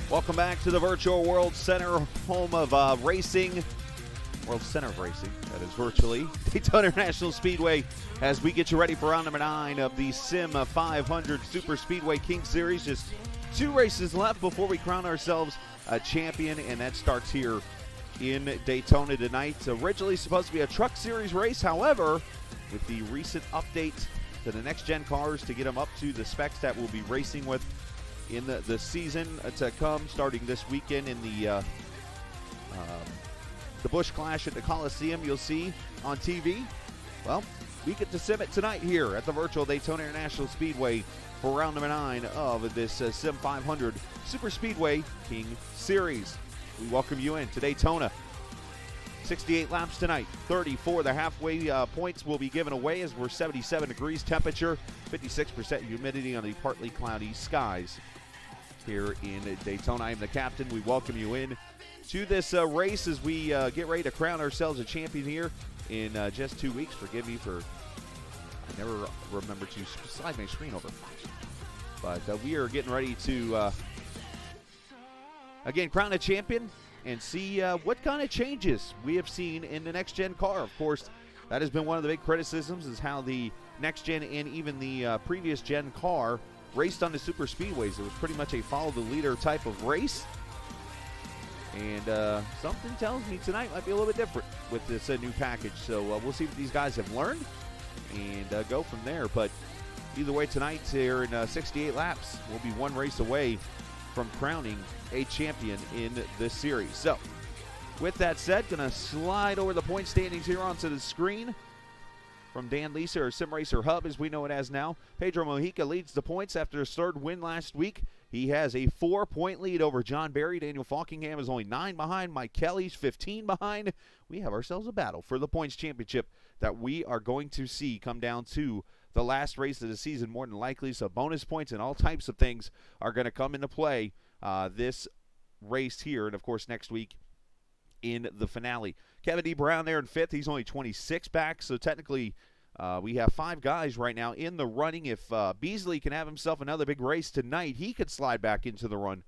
Welcome back to the Virtual World Center, home of racing. World Center of Racing, that is virtually. Daytona International Speedway, as we get you ready for round number 9 of the Sim500 Super Speedway King Series. Just 2 races left before we crown ourselves a champion, and that starts here in Daytona tonight. Originally supposed to be a Truck Series race, however, with the recent update to the next-gen cars to get them up to the specs that we'll be racing with in the season to come, starting this weekend in the Busch Clash at the Coliseum, you'll see on TV. Well, we get to sim it tonight here at the Virtual Daytona International Speedway for round number 9 of this Sim500 Super Speedway King Series. We welcome you in to Daytona. 68 laps tonight, 34. The halfway points will be given away as we're 77 degrees temperature, 56% humidity on the partly cloudy skies here in Daytona. I am the captain. We welcome you in to this race as we get ready to crown ourselves a champion here in just 2 weeks. Forgive me for, I never remember to slide my screen over. But we are getting ready to, again, crown a champion and see what kind of changes we have seen in the next-gen car. Of course, that has been one of the big criticisms, is how the next-gen and even the previous-gen car raced on the super speedways. It was pretty much a follow-the-leader type of race. And something tells me tonight might be a little bit different with this new package. So we'll see what these guys have learned and go from there. But either way, tonight here in 68 laps, we'll be 1 race away from crowning a champion in this series. So with that said, going to slide over the point standings here onto the screen. From Dan Lisa, or Sim Racer Hub, as we know it as now. Pedro Mojica leads the points after his 3rd win last week. He has a 4-point lead over John Barry. Daniel Falkingham is only 9 behind. Mike Kelly's 15 behind. We have ourselves a battle for the points championship that we are going to see come down to the last race of the season, more than likely. So bonus points and all types of things are going to come into play this race here, and of course next week in the finale. Kevin D. Brown there in 5th. He's only 26 back, so technically we have 5 guys right now in the running. If Beasley can have himself another big race tonight, he could slide back into the run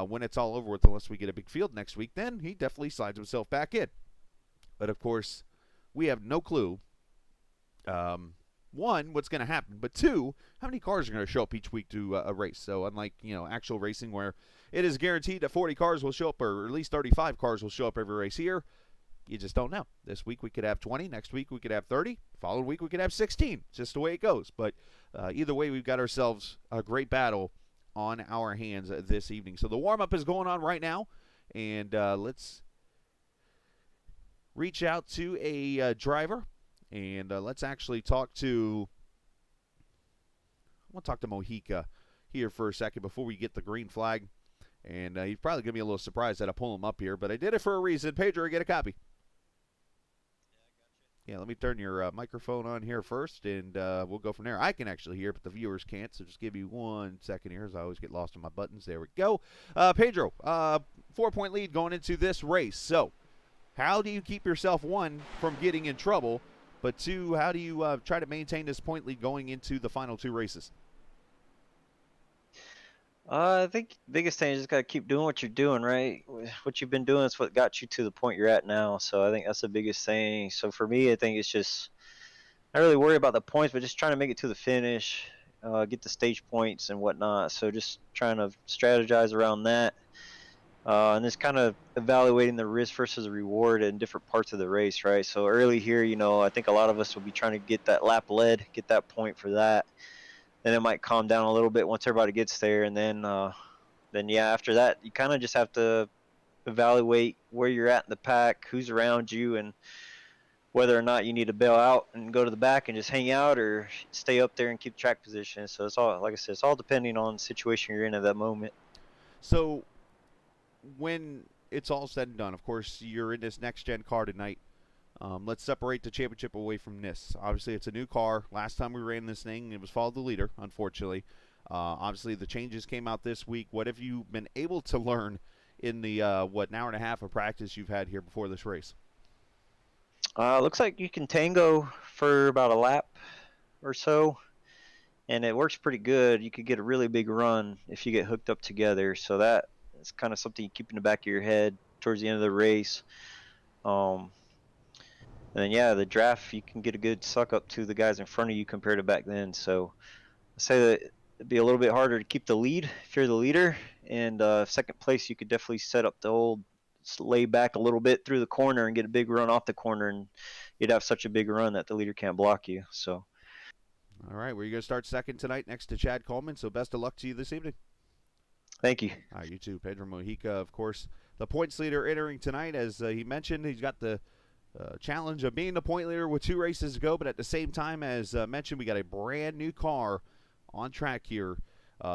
when it's all over with, unless we get a big field next week. Then he definitely slides himself back in. But, of course, we have no clue, 1, what's going to happen, but 2, how many cars are going to show up each week to a race. So unlike, actual racing where it is guaranteed that 40 cars will show up, or at least 35 cars will show up every race here, you just don't know. This week we could have 20. Next week we could have 30. Following week we could have 16. It's just the way it goes. But either way, we've got ourselves a great battle on our hands this evening. So the warm-up is going on right now. And let's reach out to a driver. And let's actually talk to, I want to talk to Mojica here for a second before we get the green flag. And he's probably going to be a little surprised that I pull him up here. But I did it for a reason. Pedro, get a copy. Yeah, let me turn your microphone on here first, and we'll go from there. I can actually hear, but the viewers can't, so just give me 1 second here, as I always get lost in my buttons. There we go. Pedro, 4-point lead going into this race. So how do you keep yourself, one, from getting in trouble, but two, how do you try to maintain this point lead going into the final 2 races? I think biggest thing is just got to keep doing what you're doing, right? What you've been doing is what got you to the point you're at now. So I think that's the biggest thing. So for me, I think it's just not really worry about the points, but just trying to make it to the finish, get the stage points and whatnot. So just trying to strategize around that. And just kind of evaluating the risk versus the reward in different parts of the race, right? So early here, I think a lot of us will be trying to get that lap led, get that point for that. Then it might calm down a little bit once everybody gets there, and then yeah, after that, you kind of just have to evaluate where you're at in the pack, who's around you, and whether or not you need to bail out and go to the back and just hang out or stay up there and keep track position. So it's all, like I said, it's all depending on the situation you're in at that moment. So when it's all said and done, of course, you're in this next-gen car tonight. Let's separate the championship away from this. Obviously, it's a new car. Last time we ran this thing, it was follow the leader, unfortunately. Obviously, the changes came out this week. What have you been able to learn in the, an hour and a half of practice you've had here before this race? Looks like you can tango for about a lap or so, and it works pretty good. You could get a really big run if you get hooked up together. So that is kind of something you keep in the back of your head towards the end of the race. And then, yeah, the draft, you can get a good suck up to the guys in front of you compared to back then. So I say that it'd be a little bit harder to keep the lead if you're the leader. And second place, you could definitely set up the old lay back a little bit through the corner and get a big run off the corner. And you'd have such a big run that the leader can't block you. So. All right, we're going to start second tonight next to Chad Coleman. So best of luck to you this evening. Thank you. All right, you too. Pedro Mojica, of course, the points leader entering tonight. As he mentioned, he's got the challenge of being the point leader with 2 races to go, but at the same time, as mentioned, we got a brand new car on track here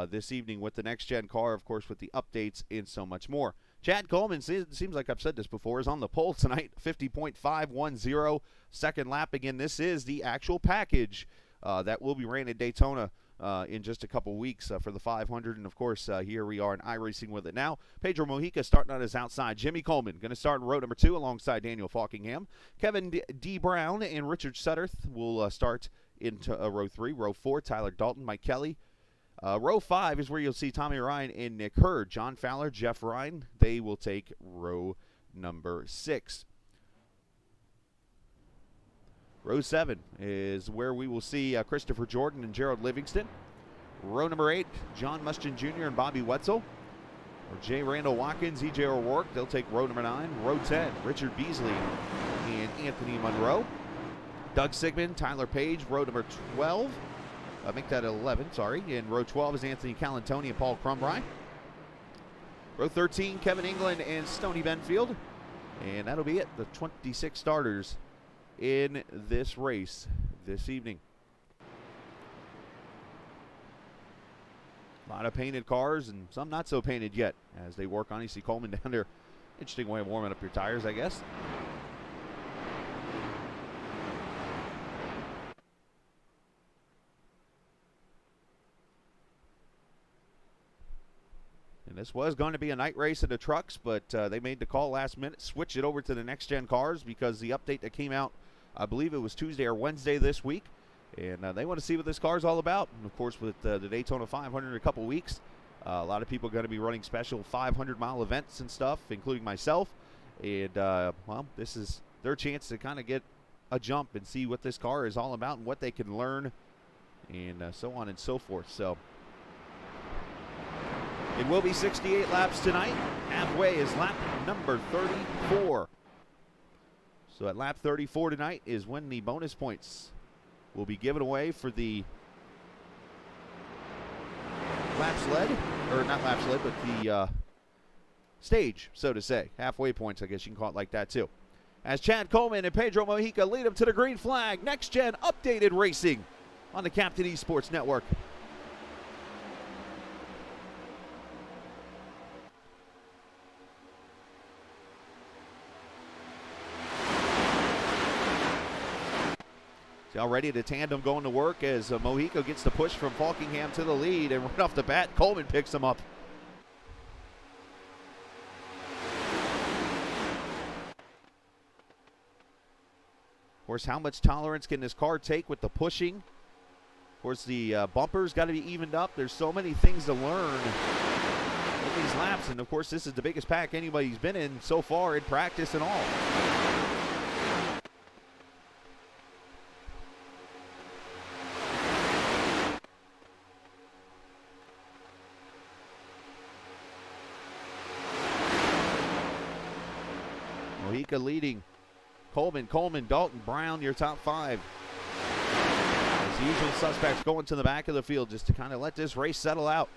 this evening with the next-gen car, of course, with the updates and so much more. Chad Coleman, seems like I've said this before, is on the pole tonight, 50.510, second lap. Again, this is the actual package that will be ran at Daytona in just a couple weeks for the 500. And, of course, here we are in iRacing with it now. Pedro Mojica starting on his outside. Jimmy Coleman going to start in row number 2 alongside Daniel Falkingham. Kevin D. Brown and Richard Sutterth will start into row 3. Row 4, Tyler Dalton, Mike Kelly. Row 5 is where you'll see Tommy Ryan and Nick Hurd. John Fowler, Jeff Ryan, they will take row number 6. Row 7 is where we will see Christopher Jordan and Gerald Livingston. Row number 8, John Muschin Jr. and Bobby Wetzel. Or J. Randall Watkins, E.J. O'Rourke, they'll take row number 9. Row 10, Richard Beasley and Anthony Monroe. Doug Sigmund, Tyler Page, row number 12. Make that 11, sorry. In row 12 is Anthony Calantoni and Paul Crumbry. Row 13, Kevin England and Stoney Benfield. And that'll be it, the 26 starters in this race this evening. A lot of painted cars and some not so painted yet as they work on. You see Coleman down there. Interesting way of warming up your tires, I guess. And this was going to be a night race in the trucks, but they made the call last minute, switch it over to the next-gen cars because the update that came out, I believe it was Tuesday or Wednesday this week, and they want to see what this car is all about. And, of course, with the Daytona 500 in a couple weeks, a lot of people are going to be running special 500-mile events and stuff, including myself. And, well, this is their chance to kind of get a jump and see what this car is all about and what they can learn and so on and so forth. So it will be 68 laps tonight. Halfway is lap number 34. So at lap 34 tonight is when the bonus points will be given away for the laps led, or not laps led, but the stage, so to say. Halfway points, I guess you can call it like that too. As Chad Coleman and Pedro Mojica lead them to the green flag. Next Gen Updated Racing on the Captain Esports Network. See already the tandem going to work as Mojica gets the push from Falkingham to the lead, and right off the bat, Coleman picks him up. course, how much tolerance can this car take with the pushing? Of course, the bumper's got to be evened up. There's so many things to learn in these laps. And, of course, this is the biggest pack anybody's been in so far in practice and all. Mojica leading. Coleman, Dalton, Brown, your top 5. As the usual suspects going to the back of the field just to kind of let this race settle out.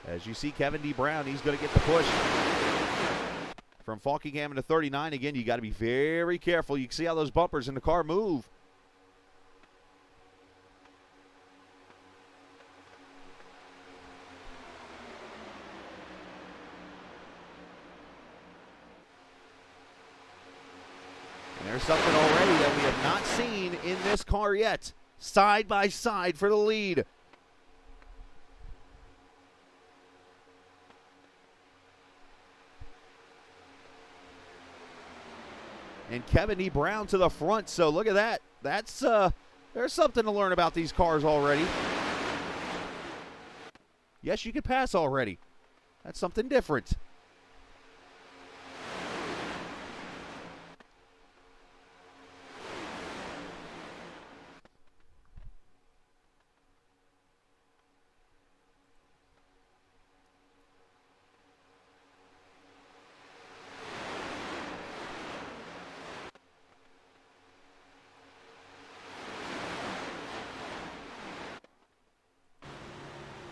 As you see Kevin D. Brown, he's going to get the push. From Falkingham into 39, again, you got to be very careful. You can see how those bumpers in the car move. There's something already that we have not seen in this car yet. Side by side for the lead. And Kevin E. Brown to the front, so look at that. That's there's something to learn about these cars already. Yes, you could pass already. That's something different.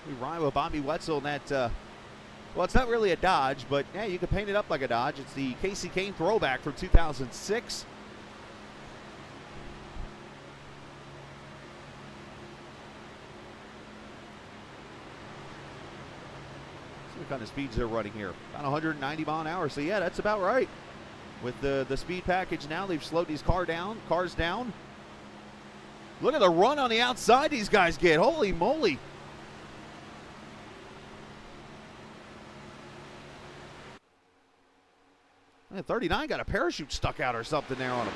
We ride with Bobby Wetzel in that, well, it's not really a Dodge, but yeah, you could paint it up like a Dodge. It's the Casey Kane throwback from 2006. See what kind of speeds they're running here. About 190 mile an hour, so yeah, that's about right. With the speed package now, they've slowed these cars down. Look at the run on the outside these guys get. Holy moly. Man, 39 got a parachute stuck out or something there on him.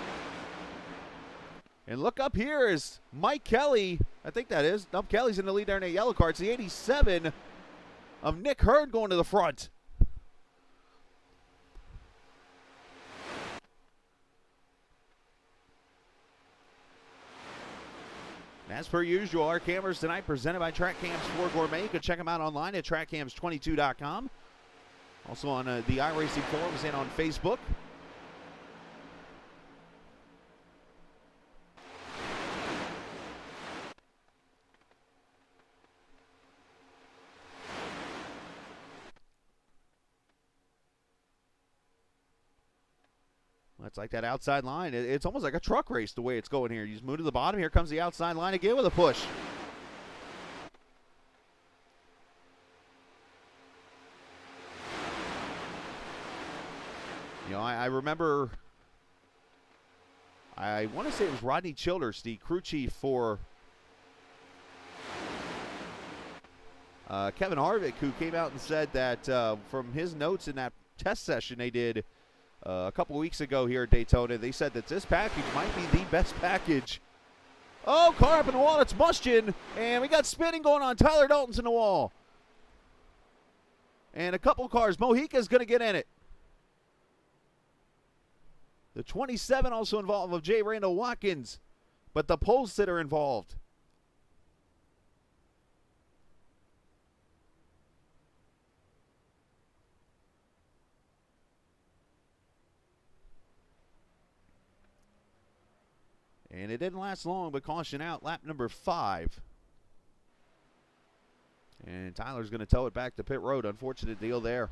And look up here is Mike Kelly. I think that is. Nope, Kelly's in the lead there in a yellow car. It's the 87 of Nick Hurd going to the front. As per usual, our cameras tonight presented by TrackCams 4 Gourmet. You can check them out online at trackcams22.com. Also on the iRacing forums and on Facebook. That's like that outside line. It's almost like a truck race the way it's going here. You just move to the bottom. Here comes the outside line again with a push. You know, I remember, I want to say it was Rodney Childers, the crew chief for Kevin Harvick, who came out and said that from his notes in that test session they did a couple weeks ago here at Daytona, they said that this package might be the best package. Oh, car up in the wall. It's Mustian, and we got spinning going on. Tyler Dalton's in the wall. And a couple cars. Mojica's going to get in it. The 27 also involved with J. Randall Watkins, but the pole sitter involved. And it didn't last long, but caution out, lap number 5. And Tyler's going to tow it back to pit road. Unfortunate deal there.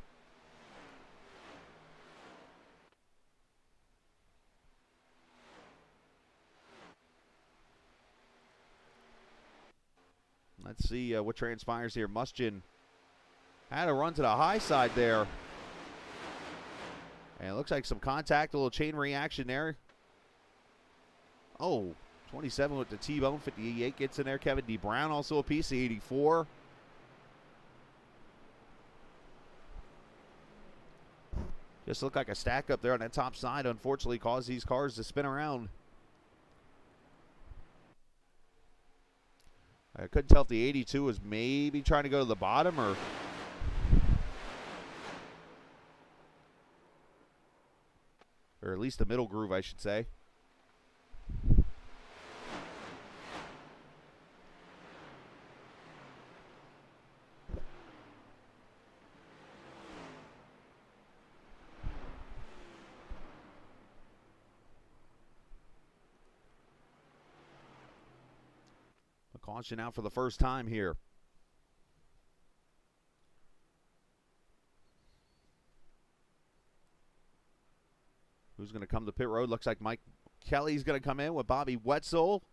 Let's see what transpires here. Mustian had a run to the high side there. And it looks like some contact, a little chain reaction there. Oh, 27 with the T-bone, 58 gets in there. Kevin D. Brown also a piece, 84. Just looked like a stack up there on that top side. Unfortunately, caused these cars to spin around. I couldn't tell if the 82 was maybe trying to go to the bottom or at least the middle groove, I should say. A caution out for the first time here. Who's going to come to pit road? Looks like Mike Kelly's going to come in with Bobby Wetzel.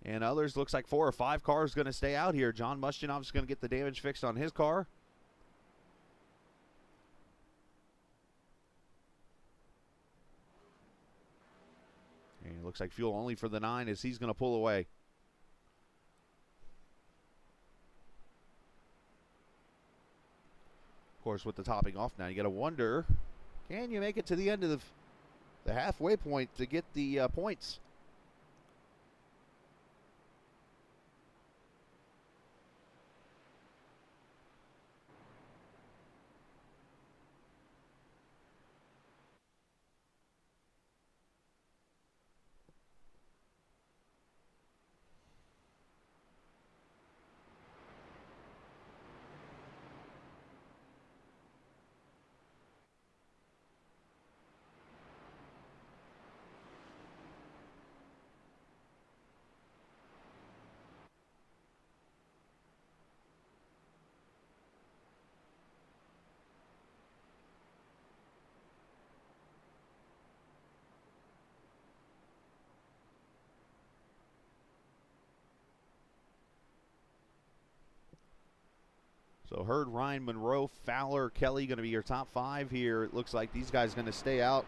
And others, looks like 4 or 5 cars going to stay out here. John Mushtinov's going to get the damage fixed on his car. And it looks like fuel only for the 9 as he's going to pull away. Of course, with the topping off now, you got to wonder, can you make it to the end of the halfway point to get the points? So Hurd, Ryan, Monroe, Fowler, Kelly going to be your top 5 here. It looks like these guys are going to stay out.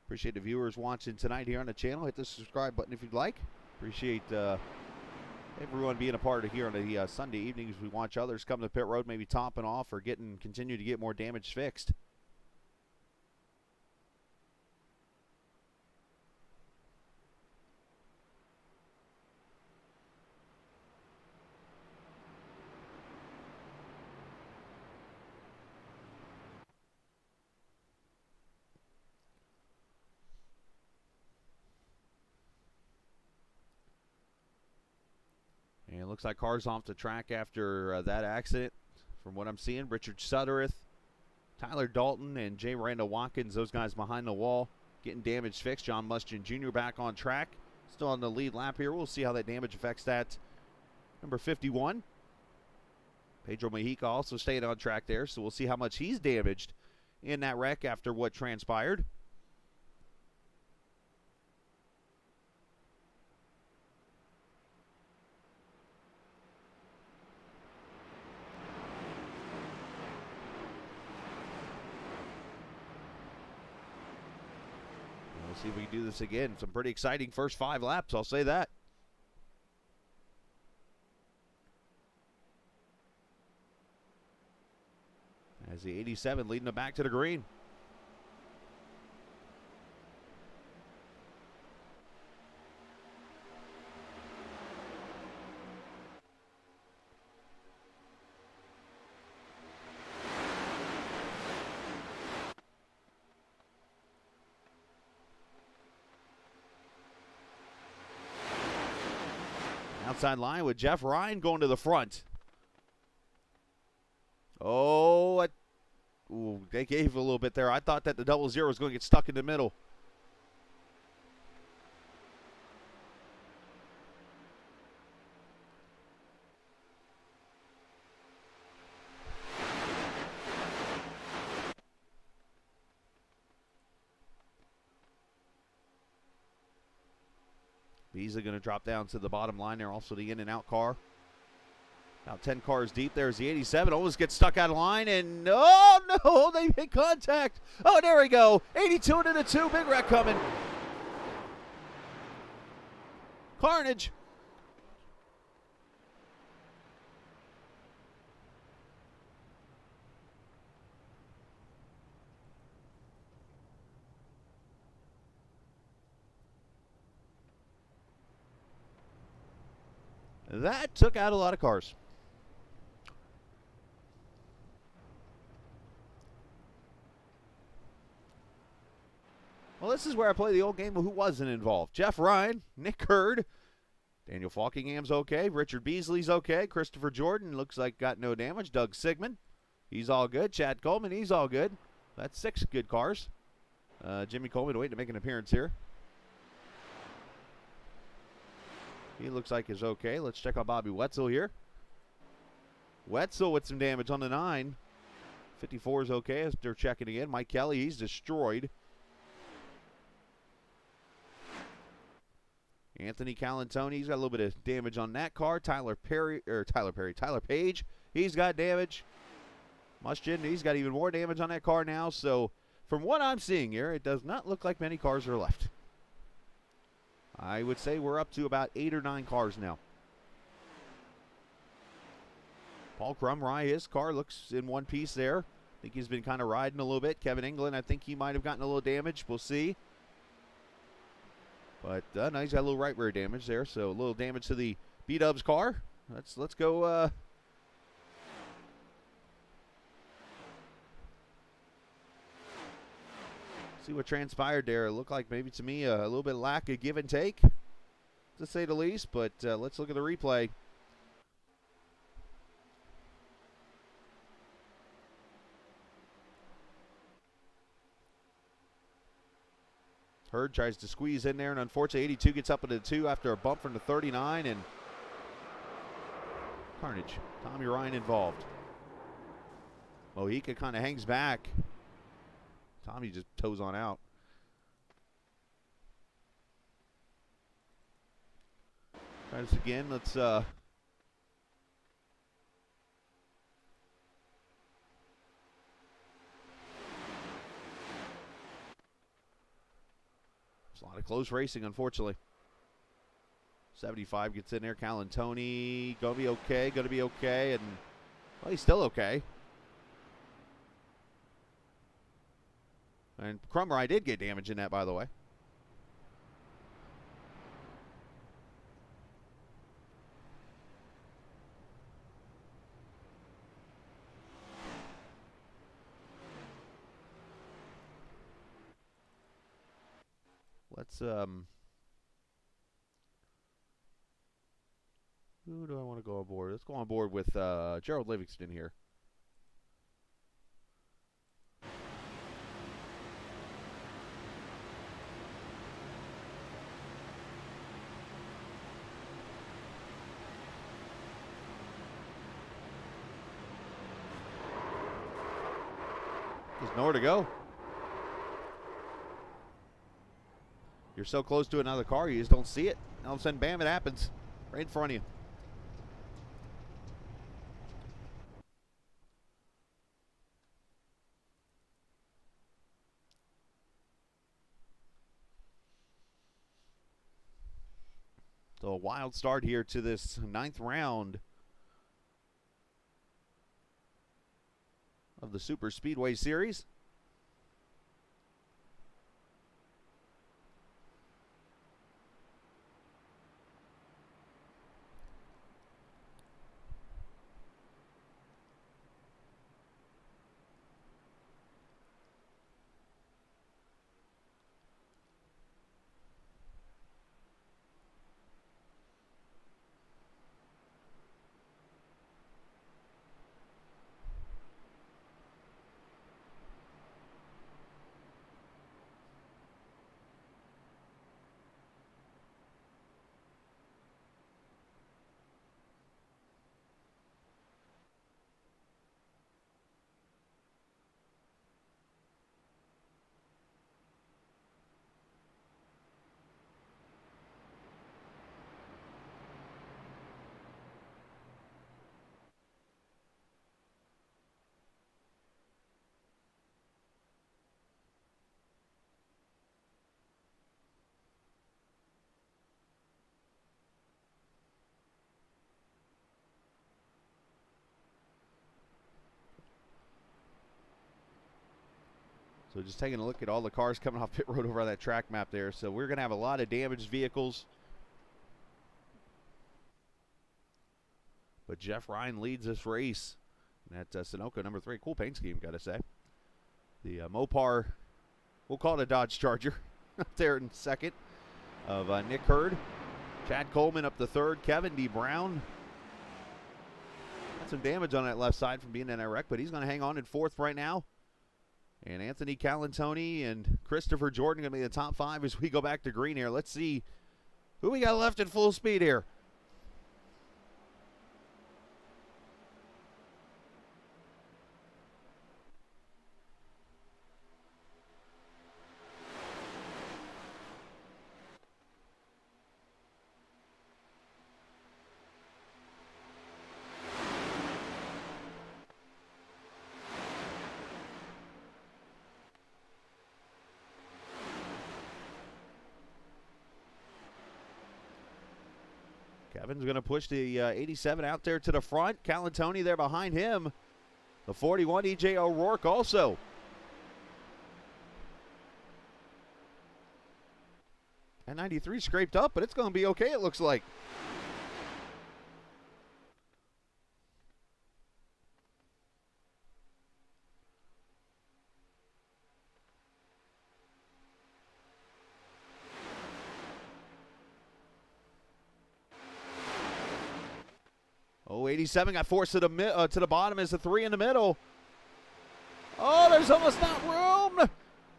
Appreciate the viewers watching tonight here on the channel. Hit the subscribe button if you'd like. Appreciate everyone being a part of here on the Sunday evenings. We watch others come to pit road, maybe topping off or continue to get more damage fixed. And it looks like cars off the track after that accident. From what I'm seeing, Richard Suttereth, Tyler Dalton, and J. Randall Watkins, those guys behind the wall, getting damage fixed. John Mustian Jr. back on track. Still on the lead lap here. We'll see how that damage affects that. Number 51. Pedro Mejica also staying on track there, so we'll see how much he's damaged in that wreck after what transpired. We'll see if we can do this again. Some pretty exciting first 5 laps, I'll say that. As the 87 leading them back to the green. Outside line with Jeff Ryan going to the front. Oh, ooh, they gave a little bit there. I thought that the 00 was going to get stuck in the middle. Beasley going to drop down to the bottom line there, also the in and out car. About 10 cars deep. There's the 87. Almost gets stuck out of line, and oh no, they make contact. Oh, there we go. 82 into the 2. Big wreck coming. Carnage. That took out a lot of cars. Well, this is where I play the old game of who wasn't involved. Jeff Ryan, Nick Hurd, Daniel Falkingham's okay. Richard Beasley's okay. Christopher Jordan looks like got no damage. Doug Sigmund, he's all good. Chad Coleman, he's all good. That's 6 good cars. Jimmy Coleman waiting to make an appearance here. He looks like he's okay. Let's check on Bobby Wetzel here. Wetzel with some damage on the 9. 54 is okay as they're checking again. Mike Kelly, he's destroyed. Anthony Calantoni, he's got a little bit of damage on that car. Tyler Page, he's got damage. Mushkin, he's got even more damage on that car now. So from what I'm seeing here, it does not look like many cars are left. I would say we're up to about 8 or 9 cars now. Paul Crumry, his car looks in one piece there. I think he's been kind of riding a little bit. Kevin England, I think he might have gotten a little damage. We'll see. But no, he's got a little right rear damage there, so a little damage to the B-Dubs car. Let's go. See what transpired there. It looked like maybe to me a little bit of lack of give and take, to say the least. But let's look at the replay. Hurd tries to squeeze in there, and unfortunately 82 gets up into the 2 after a bump from the 39, and carnage. Tommy Ryan involved. Mojica kind of hangs back. Tommy just toes on out. Try this again. Let's a lot of close racing, unfortunately. 75 gets in there. Calantoni, gonna be okay, and well, he's still okay. And Crumry did get damage in that, by the way. Let's who do I want to go on board? Let's go on board with Gerald Livingston here. There's nowhere to go. You're so close to another car, you just don't see it. All of a sudden, bam, it happens right in front of you. So a wild start here to this 9th round of the Super Speedway Series. So just taking a look at all the cars coming off pit road over on that track map there. So we're going to have a lot of damaged vehicles. But Jeff Ryan leads this race. And that's Sunoco number 3. Cool paint scheme, got to say. The Mopar, we'll call it a Dodge Charger, up there in second of Nick Hurd. Chad Coleman up to third. Kevin D. Brown. Got some damage on that left side from being in that wreck, but he's going to hang on in fourth right now. And Anthony Calantoni and Christopher Jordan going to be the top 5 as we go back to green here. Let's see who we got left at full speed here. Kevin's going to push the 87 out there to the front. Calantoni there behind him. The 41, E.J. O'Rourke also. And 93 scraped up, but it's going to be okay, it looks like. Oh, 87 got forced to the bottom as the 3 in the middle. Oh, there's almost not room.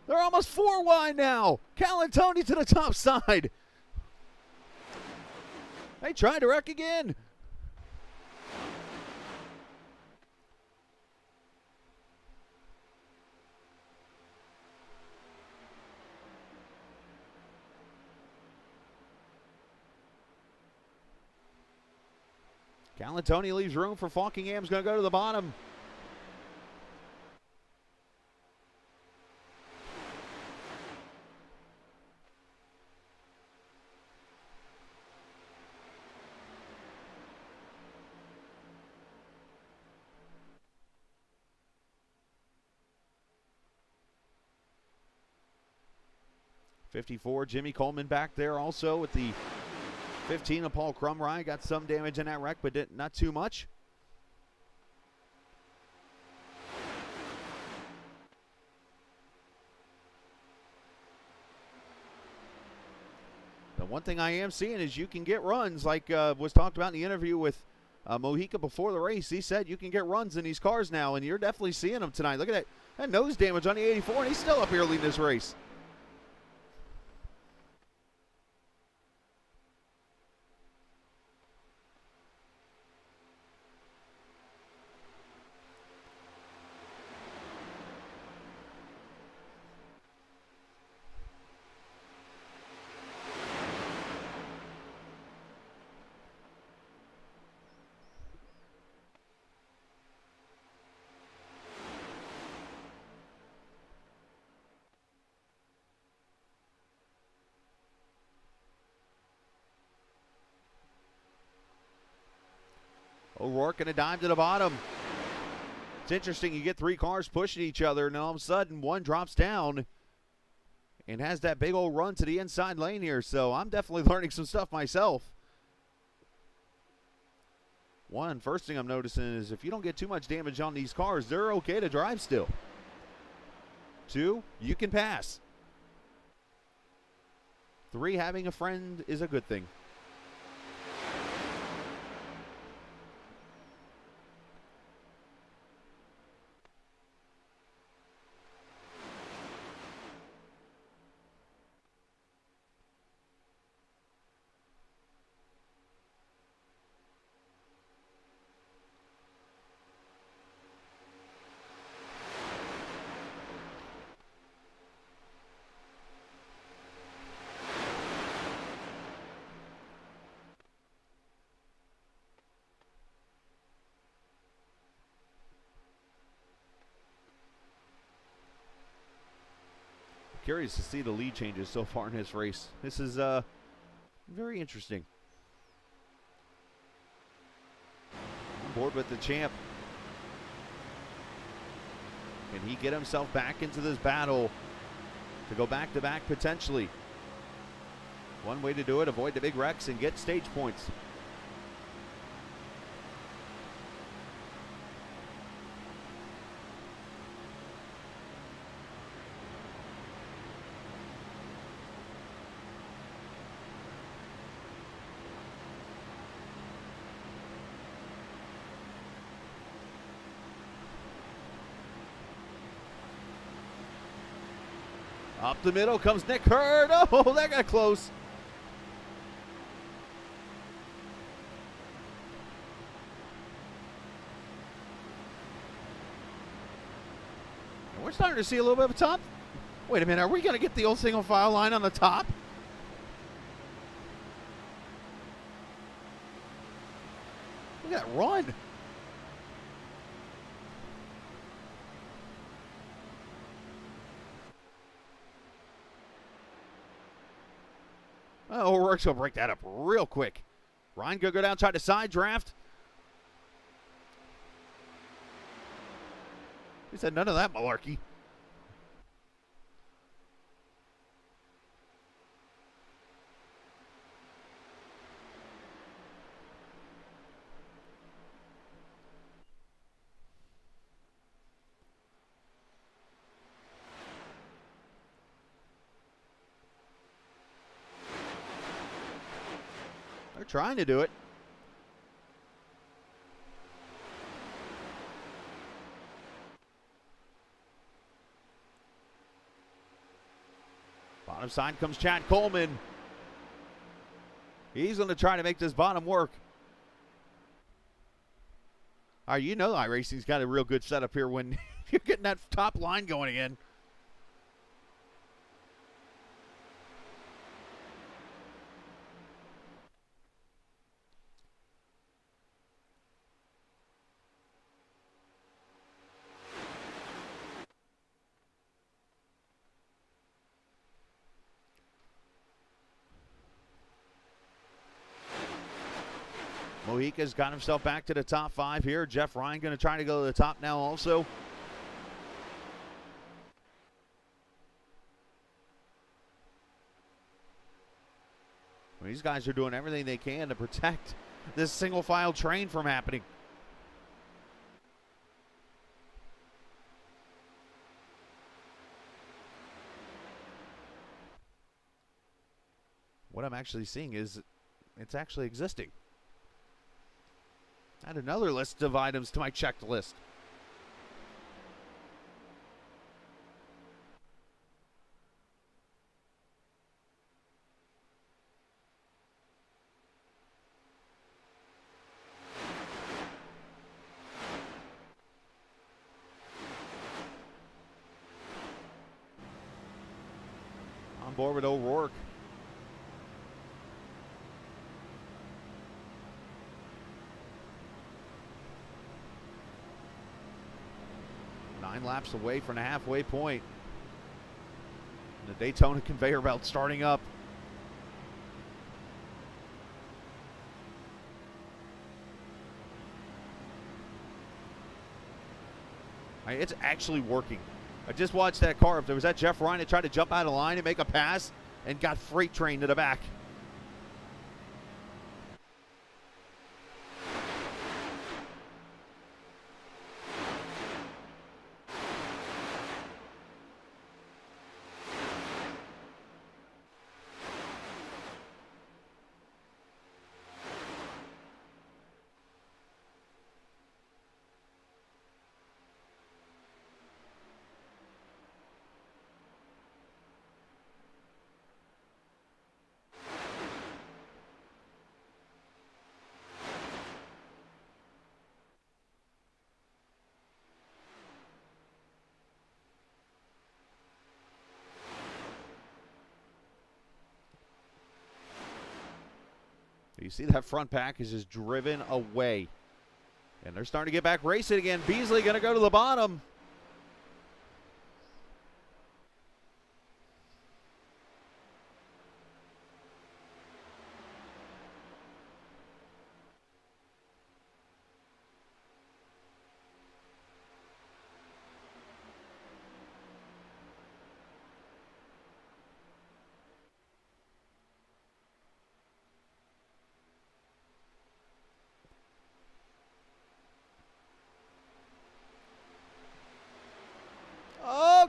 They're almost 4 wide now. Calantoni to the top side. They tried to wreck again. Calantoni leaves room for Falkingham's going to go to the bottom. '54, Jimmy Coleman back there also with the 15 of Paul Crumrye. Got some damage in that wreck, but not too much. The one thing I am seeing is you can get runs, like was talked about in the interview with Mojica before the race. He said you can get runs in these cars now, and you're definitely seeing them tonight. Look at that nose damage on the 84, and he's still up here leading this race. O'Rourke going to dive to the bottom. It's interesting, you get 3 cars pushing each other, and all of a sudden one drops down and has that big old run to the inside lane here. So I'm definitely learning some stuff myself. First thing I'm noticing is if you don't get too much damage on these cars, they're okay to drive still. 2, you can pass. 3, having a friend is a good thing. Curious to see the lead changes so far in this race. This is very interesting. On board with the champ. Can he get himself back into this battle to go back-to-back potentially? One way to do it, avoid the big wrecks and get stage points. Up the middle comes Nick Hurd. Oh, that got close. And we're starting to see a little bit of a top. Wait a minute, are we going to get the old single file line on the top? Look at that run. Oh, O'Rourke's going to break that up real quick. Ryan going to go down, try to side draft. He said none of that malarkey. They're trying to do it. Bottom side comes Chad Coleman. He's going to try to make this bottom work. All right, you know iRacing's got a real good setup here when you're getting that top line going again. Mojica's got himself back to the top 5 here. Jeff Ryan going to try to go to the top now also. Well, these guys are doing everything they can to protect this single file train from happening. What I'm actually seeing is it's actually existing. Add another list of items to my checklist. On board with O'Rourke. Laps away from the halfway point. The Daytona conveyor belt starting up. It's actually working. I just watched that car. If there was that Jeff Ryan that tried to jump out of line and make a pass and got freight trained to the back. You see that front pack is just driven away. And they're starting to get back racing again. Beasley going to go to the bottom.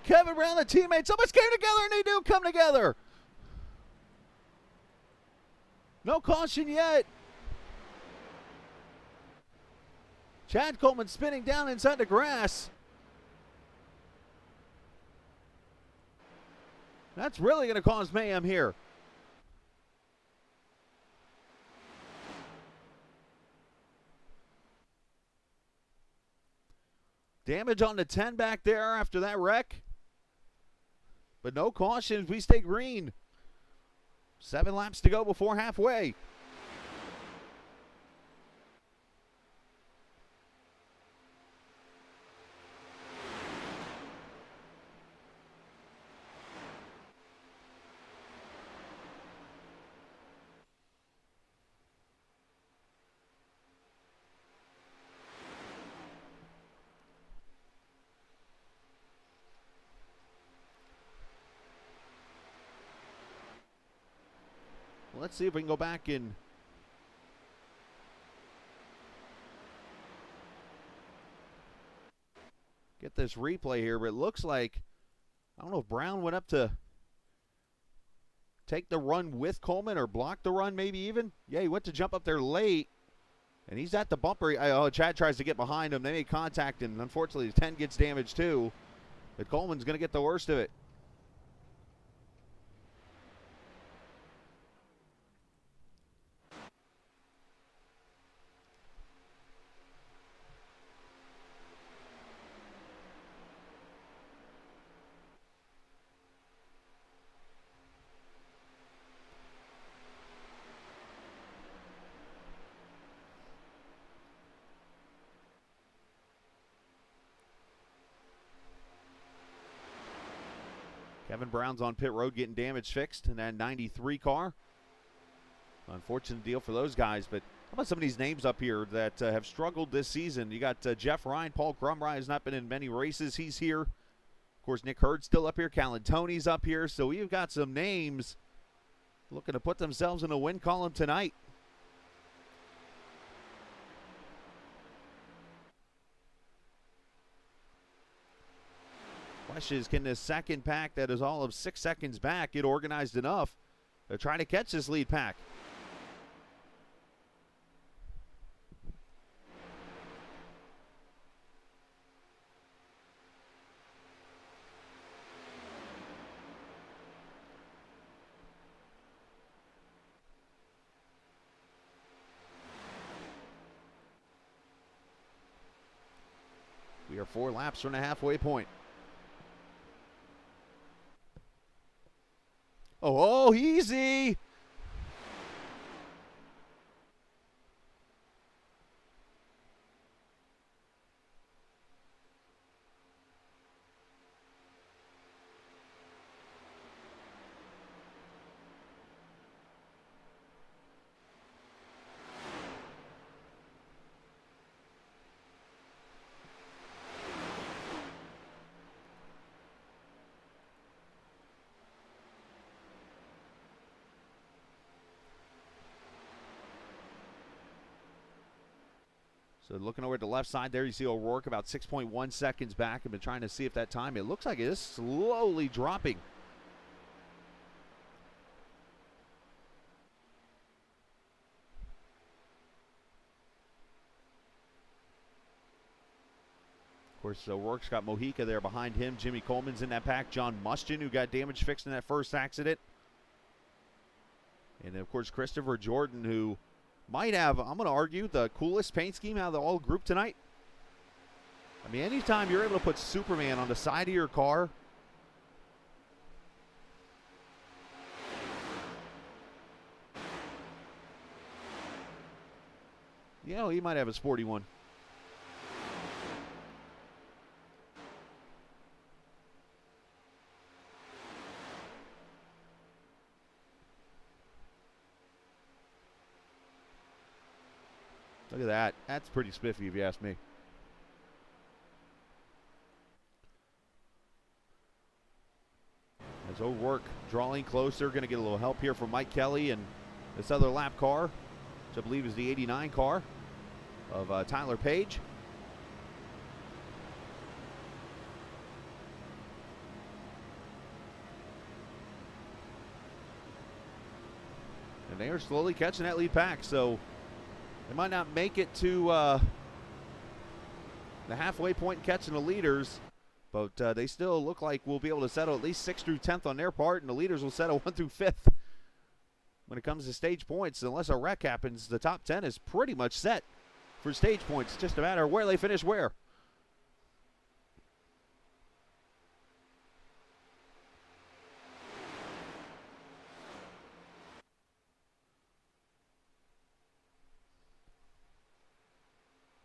Kevin Brown, the teammates almost came together, and they do come together. No caution yet. Chad Coleman spinning down inside the grass. That's really going to cause mayhem here. Damage on the 10 back there after that wreck. But no cautions. We stay green. 7 laps to go before halfway. Let's see if we can go back and get this replay here. But it looks like, I don't know if Brown went up to take the run with Coleman or block the run maybe even. Yeah, he went to jump up there late, and he's at the bumper. Oh, Chad tries to get behind him. They make contact, and unfortunately the 10 gets damaged too. But Coleman's going to get the worst of it. Kevin Brown's on pit road getting damage fixed in that 93 car. Unfortunate deal for those guys, but how about some of these names up here that have struggled this season? You got Jeff Ryan, Paul Crumry has not been in many races. He's here. Of course, Nick Hurd's still up here. Callan Tony's up here. So we've got some names looking to put themselves in a win column tonight. Question is, can this second pack that is all of 6 seconds back get organized enough to try to catch this lead pack? We are 4 laps from the halfway point. Oh, easy. So looking over at the left side there, you see O'Rourke about 6.1 seconds back. I've been trying to see if that time, it looks like it is slowly dropping. Of course, O'Rourke's got Mojica there behind him. Jimmy Coleman's in that pack. John Mustin, who got damage fixed in that first accident. And then, of course, Christopher Jordan, who might have, I'm going to argue, the coolest paint scheme out of the all group tonight. I mean, anytime you're able to put Superman on the side of your car, you know, he might have a sporty one. Look at that. That's pretty spiffy if you ask me. As O'Rourke drawing closer, going to get a little help here from Mike Kelly and this other lap car, which I believe is the 89 car of Tyler Page. And they are slowly catching that lead pack, so they might not make it to the halfway point catching the leaders, but they still look like we'll be able to settle at least 6th through 10th on their part, and the leaders will settle 1 through 5th. When it comes to stage points, unless a wreck happens, the top 10 is pretty much set for stage points. It's just a matter of where they finish where.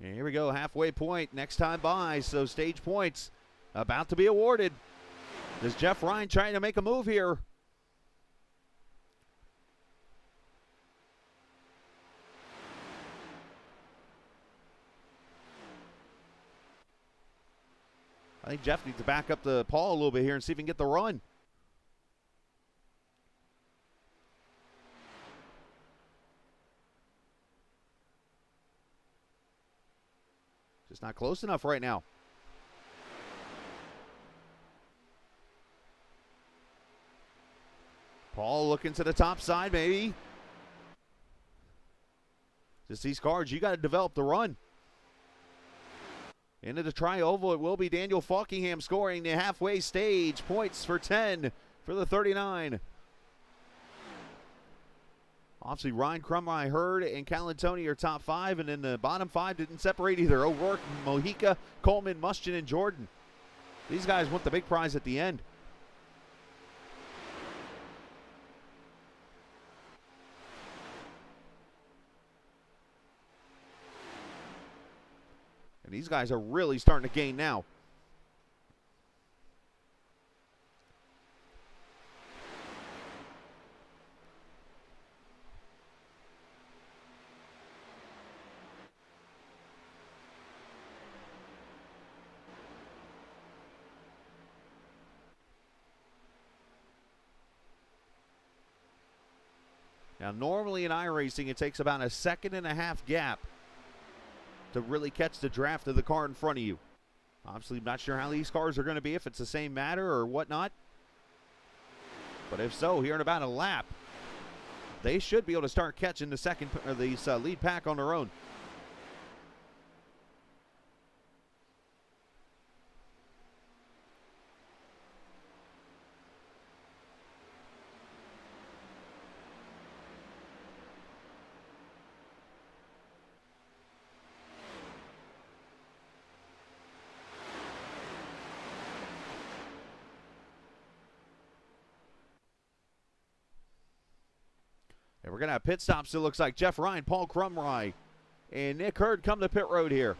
And here we go, halfway point, next time by, so stage points about to be awarded. Does Jeff Ryan trying to make a move here? I think Jeff needs to back up the Paul a little bit here and see if he can get the run. Just not close enough right now. Paul looking to the top side, maybe. Just these cars, you got to develop the run. Into the tri-oval, it will be Daniel Falkingham scoring the halfway stage. Points for 10 for the 39. Obviously, Ryan Crumry, Hurd, and Calantoni are top 5, and then the bottom 5 didn't separate either. O'Rourke, Mojica, Coleman, Mustian, and Jordan. These guys want the big prize at the end. And these guys are really starting to gain now. Now, normally in iRacing, it takes about a 1.5 second gap to really catch the draft of the car in front of you. Obviously, I'm not sure how these cars are going to be, if it's the same matter or whatnot. But if so, here in about a lap, they should be able to start catching the lead pack on their own. And we're going to have pit stops, it looks like. Jeff Ryan, Paul Crumry, and Nick Hurd come to pit road here.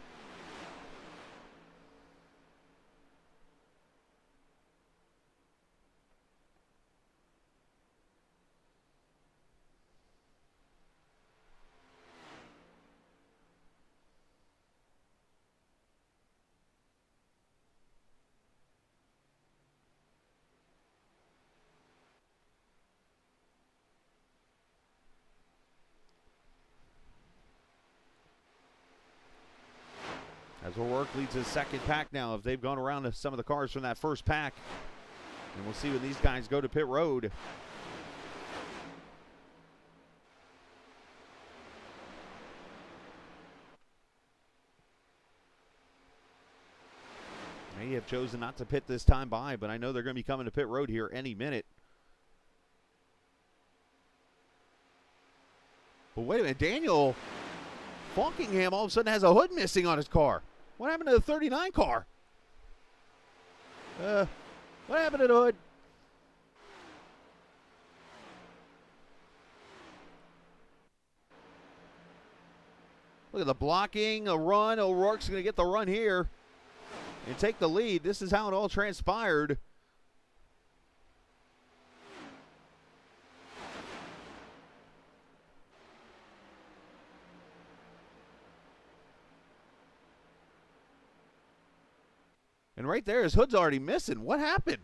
As O'Rourke leads his second pack now, if they've gone around to some of the cars from that first pack. And we'll see when these guys go to pit road. May have chosen not to pit this time by, but I know they're going to be coming to pit road here any minute. But wait a minute, Daniel Falkingham all of a sudden has a hood missing on his car. What happened to the 39 car? What happened to the hood? Look at the blocking, a run. O'Rourke's going to get the run here and take the lead. This is how it all transpired. And right there, his hood's already missing. What happened?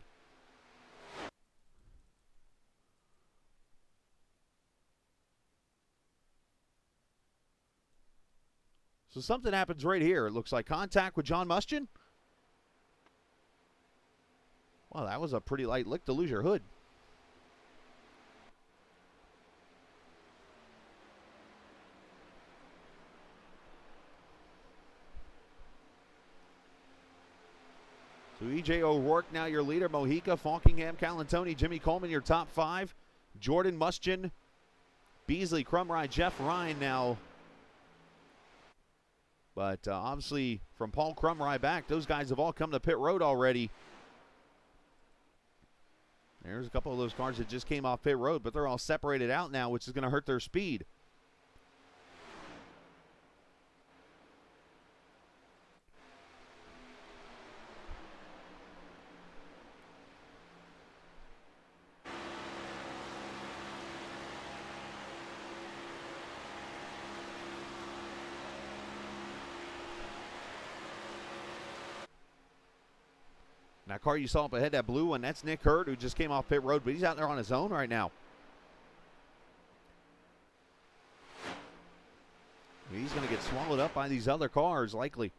So something happens right here. It looks like contact with John Mustian. Wow, that was a pretty light lick to lose your hood. E.J. O'Rourke now your leader. Mojica, Falkingham, Calantoni, Jimmy Coleman your top 5. Jordan, Mustian, Beasley, Crumrye, Jeff Ryan now. But obviously from Paul Crumrye back, those guys have all come to pit road already. There's a couple of those cars that just came off pit road, but they're all separated out now, which is going to hurt their speed. That car you saw up ahead, that blue one, that's Nick Hurd, who just came off pit road, but he's out there on his own right now. He's going to get swallowed up by these other cars, likely.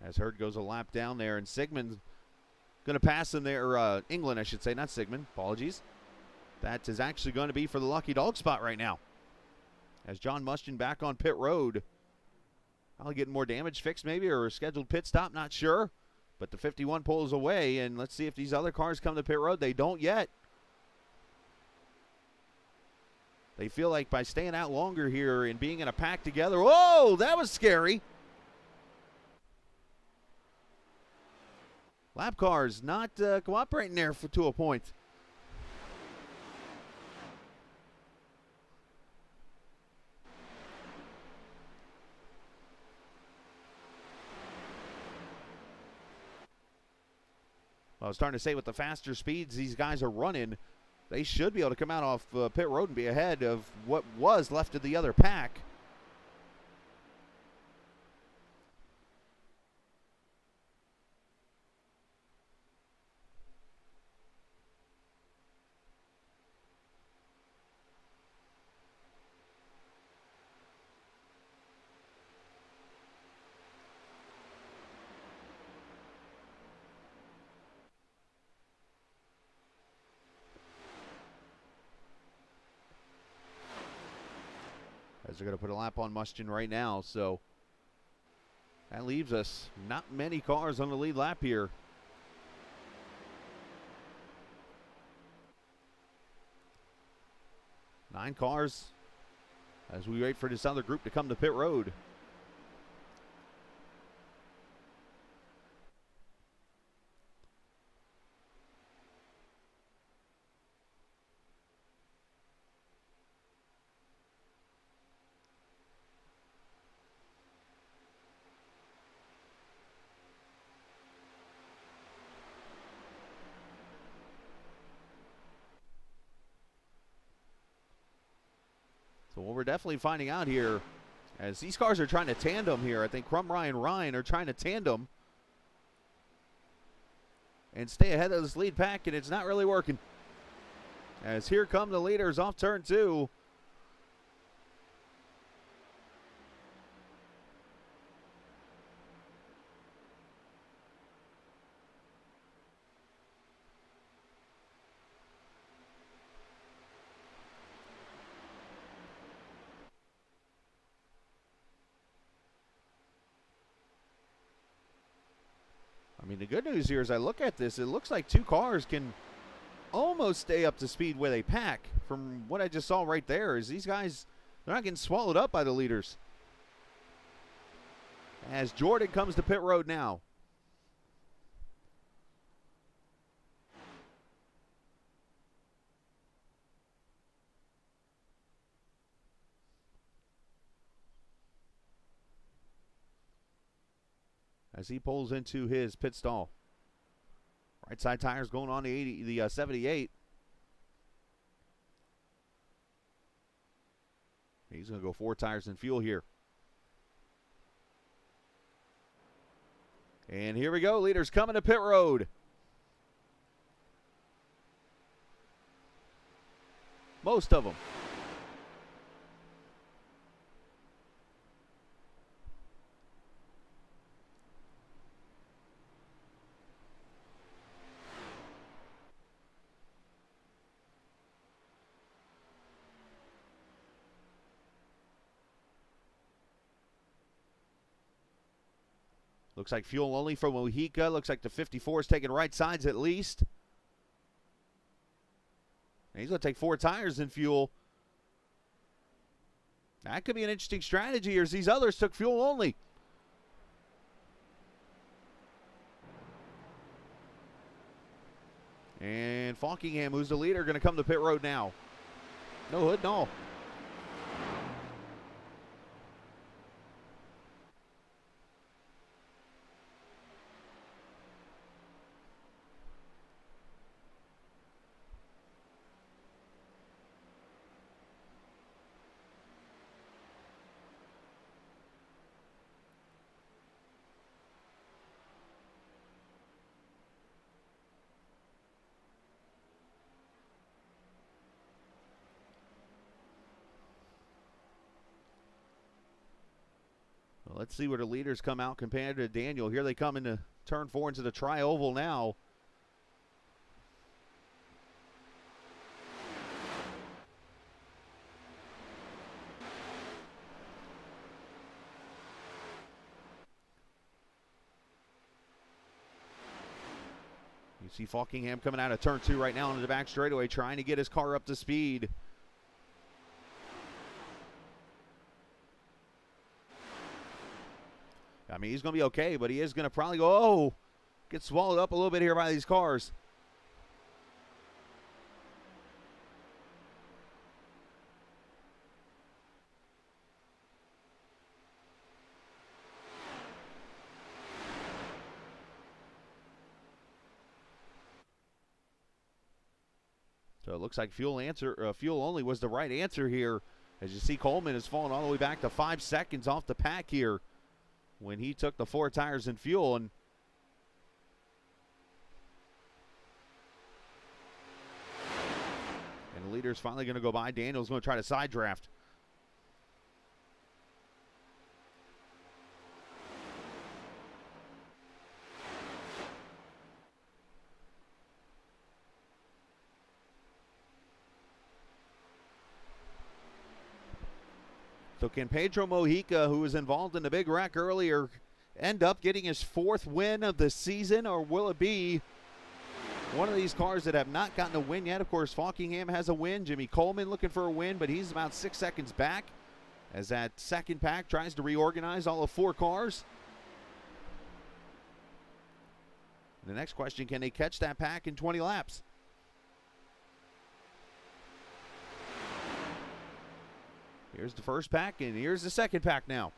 As Hurd goes a lap down there, and Sigmund's going to pass him there, England, I should say, not Sigmund, apologies. That is actually going to be for the lucky dog spot right now. As John Mustian back on pit road. I'll get more damage fixed maybe, or a scheduled pit stop, not sure. But the 51 pulls away, and let's see if these other cars come to pit road. They don't yet. They feel like by staying out longer here and being in a pack together. Whoa, that was scary. Lap cars not cooperating there to a point. I was starting to say, with the faster speeds these guys are running, they should be able to come out off pit road and be ahead of what was left of the other pack. As they're going to put a lap on Mustian right now, so that leaves us not many cars on the lead lap here. Nine cars as we wait for this other group to come to pit road. So what we're definitely finding out here, as these cars are trying to tandem here, I think Crumrye and Ryan are trying to tandem and stay ahead of this lead pack, and it's not really working. As here come the leaders off turn 2. I mean, the good news here, as I look at this, it looks like two cars can almost stay up to speed where they pack. From what I just saw right there, is these guys, they're not getting swallowed up by the leaders. As Jordan comes to pit road now. As he pulls into his pit stall. Right side tires going on the 78. He's going to go 4 tires and fuel here. And here we go. Leaders coming to pit road. Most of them. Looks like fuel only for Mojica. Looks like the 54 is taking right sides at least. And he's going to take 4 tires in fuel. That could be an interesting strategy, as these others took fuel only. And Falkingham, who's the leader, going to come to pit road now. No hood, no. Well, let's see where the leaders come out compared to Daniel. Here they come into turn 4 into the tri-oval now. You see Falkingham coming out of turn 2 right now into the back straightaway, trying to get his car up to speed. I mean, he's going to be okay, but he is going to probably go, oh, get swallowed up a little bit here by these cars. So it looks like fuel only was the right answer here. As you see, Coleman has fallen all the way back to 5 seconds off the pack here when he took the 4 tires and fuel. And the leader's finally going to go by. Daniel's going to try to side draft. So can Pedro Mojica, who was involved in the big wreck earlier, end up getting his 4th win of the season, or will it be one of these cars that have not gotten a win yet? Of course, Falkingham has a win. Jimmy Coleman looking for a win, but he's about 6 seconds back as that second pack tries to reorganize all of 4 cars. The next question, can they catch that pack in 20 laps? Here's the first pack, and here's the second pack now.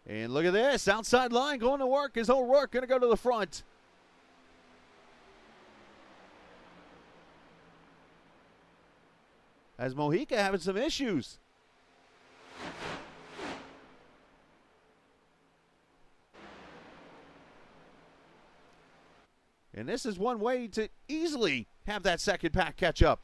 And look at this, outside line going to work. Is O'Rourke going to go to the front? As Mojica having some issues. And this is one way to easily have that second pack catch up.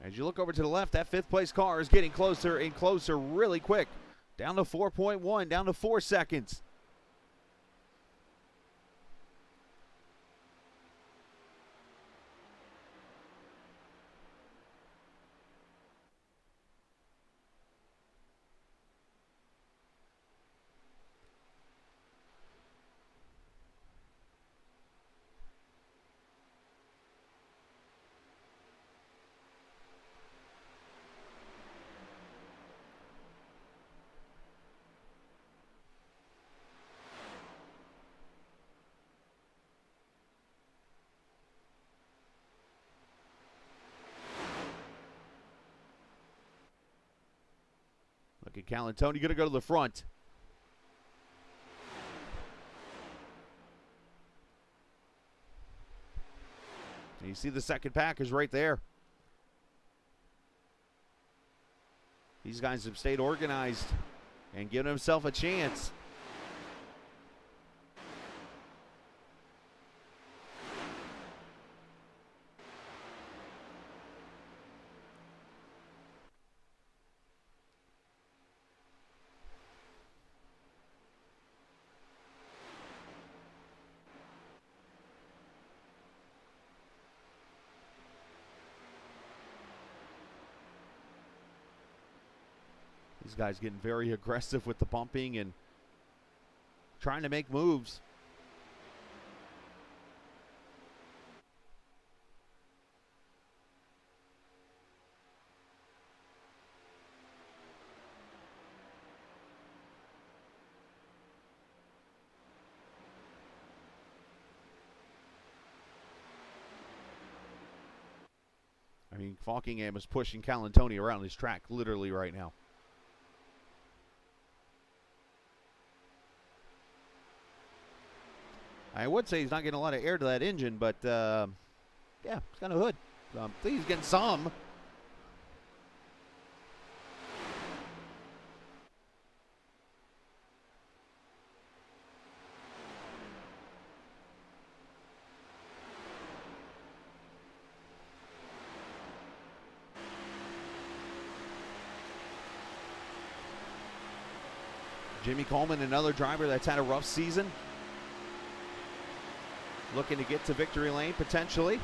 As you look over to the left, that 5th place car is getting closer and closer really quick. Down to 4.1, down to 4 seconds. Look at Callantoni, going to go to the front. And you see the second pack is right there. These guys have stayed organized and given himself a chance. These guys getting very aggressive with the bumping and trying to make moves. I mean, Falkingham is pushing Callantoni around his track literally right now. I would say he's not getting a lot of air to that engine, but yeah, it's kind of hood. I think he's getting some. Jimmy Coleman, another driver that's had a rough season. Looking to get to victory lane, potentially.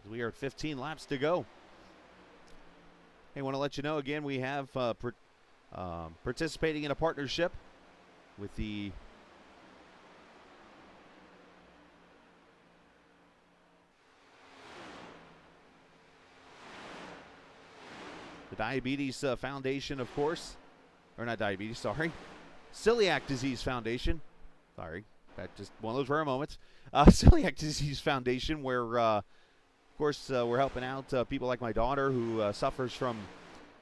We are at 15 laps to go. Hey, I want to let you know again, we have participating in a partnership with the Diabetes Foundation, of course. Or not diabetes, sorry. Celiac Disease Foundation. Sorry, that just one of those rare moments. Celiac Disease Foundation, where of course, we're helping out people like my daughter who suffers from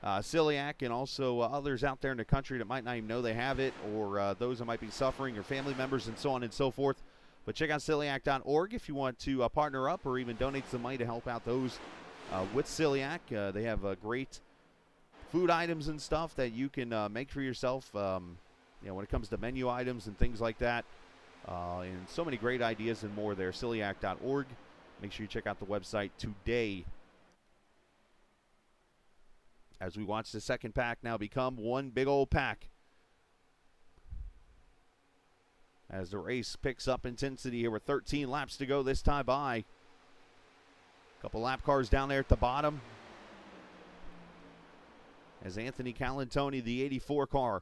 celiac, and also others out there in the country that might not even know they have it, or those that might be suffering, or family members, and so on and so forth. But check out celiac.org if you want to partner up or even donate some money to help out those with celiac. They have great food items and stuff that you can make for yourself, when it comes to menu items and things like that. And so many great ideas and more there, celiac.org. Make sure you check out the website today. As we watch the second pack now become one big old pack. As the race picks up intensity here with 13 laps to go this time by. Couple lap cars down there at the bottom. As Anthony Callantoni, the 84 car,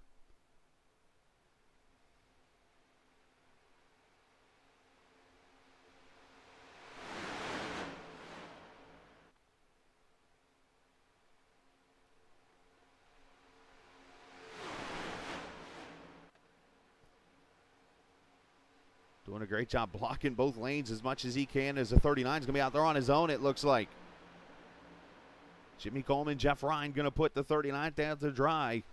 doing a great job blocking both lanes as much as he can, as the 39 is going to be out there on his own, it looks like. Jimmy Coleman, Jeff Ryan going to put the 39 down to dry.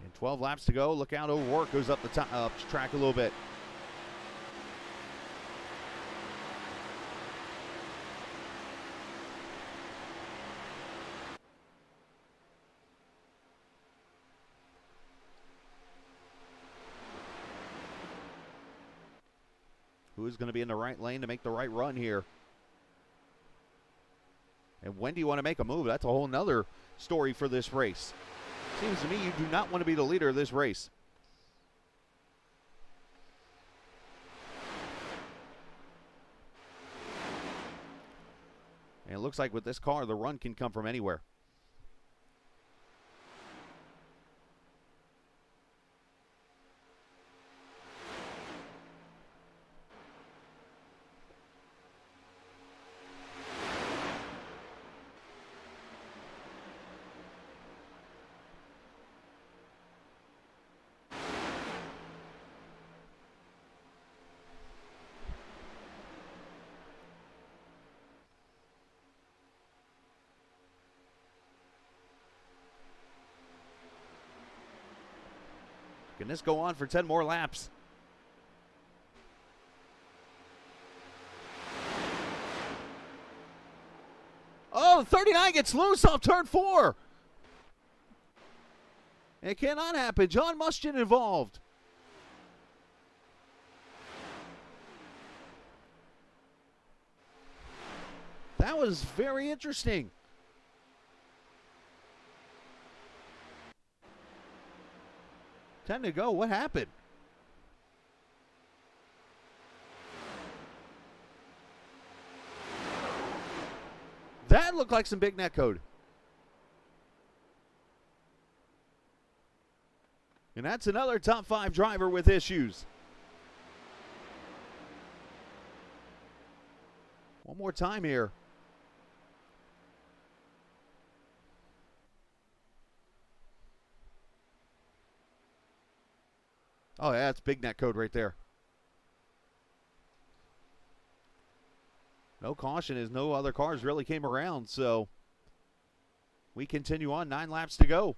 And 12 laps to go. Look out, O'Rourke goes up the track a little bit. Who's going to be in the right lane to make the right run here? And when do you want to make a move? That's a whole nother story for this race. Seems to me you do not want to be the leader of this race. And it looks like with this car, the run can come from anywhere. Can this go on for 10 more laps? Oh, 39 gets loose off turn 4. It cannot happen. John Mustian involved. That was very interesting. Time to go. What happened? That looked like some big net code. And that's another top 5 driver with issues. One more time here. Oh, yeah, it's big net code right there. No caution as no other cars really came around, so we continue on. 9 laps to go.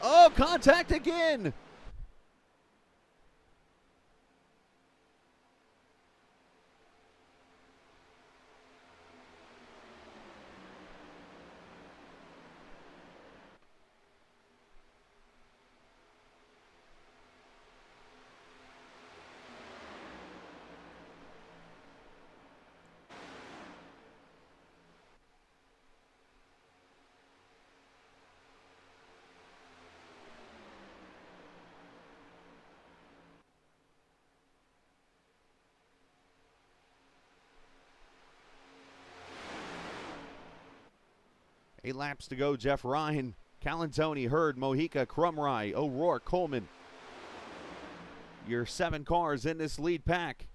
Oh, contact again. Eight laps to go. Jeff Ryan, Calantoni, Hurd, Mojica, Crumry, O'Rourke, Coleman. Your 7 cars in this lead pack.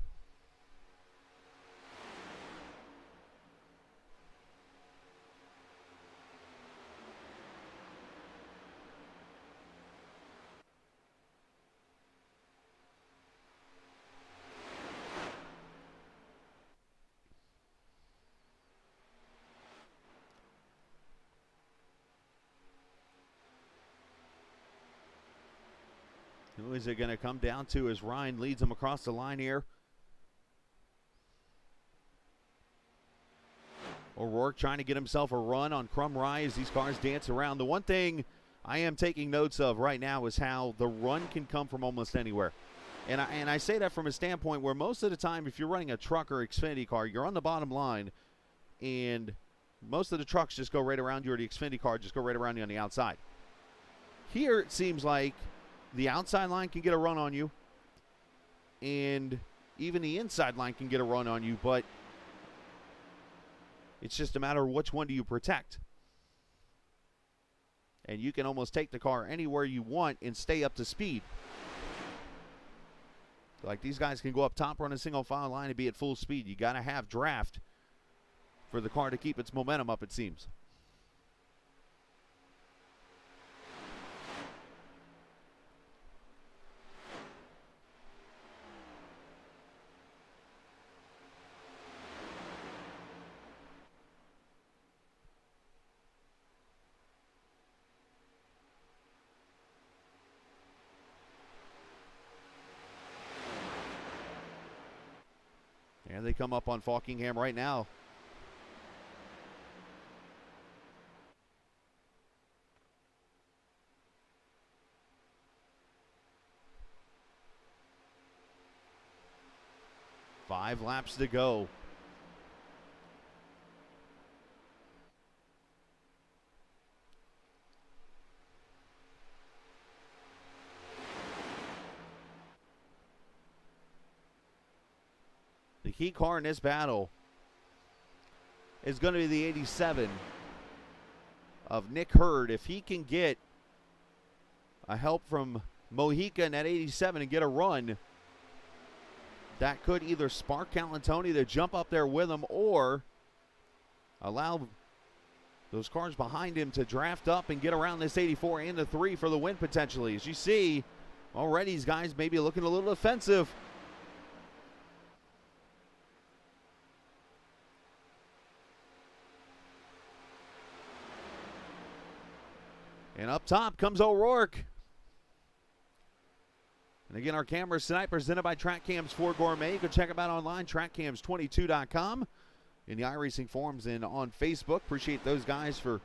Who is it going to come down to as Ryan leads him across the line here? O'Rourke trying to get himself a run on Crumry as these cars dance around. The one thing I am taking notes of right now is how the run can come from almost anywhere. And I say that from a standpoint where most of the time if you're running a truck or Xfinity car, you're on the bottom line and most of the trucks just go right around you or the Xfinity car just go right around you on the outside. Here it seems like the outside line can get a run on you, and even the inside line can get a run on you, but it's just a matter of which one do you protect. And you can almost take the car anywhere you want and stay up to speed. Like these guys can go up top, run a single file line, and be at full speed. You got to have draft for the car to keep its momentum up, it seems. And they come up on Falkingham right now. 5 laps to go. The key car in this battle is going to be the 87 of Nick Hurd. If he can get a help from Mojica in that 87 and get a run, that could either spark Calantoni to jump up there with him or allow those cars behind him to draft up and get around this 84 and the 3 for the win potentially. As you see, already these guys may be looking a little defensive. And up top comes O'Rourke. And again, our cameras tonight presented by TrackCams 4 Gourmet. You can check them out online, trackcams22.com, in the iRacing forums and on Facebook. Appreciate those guys for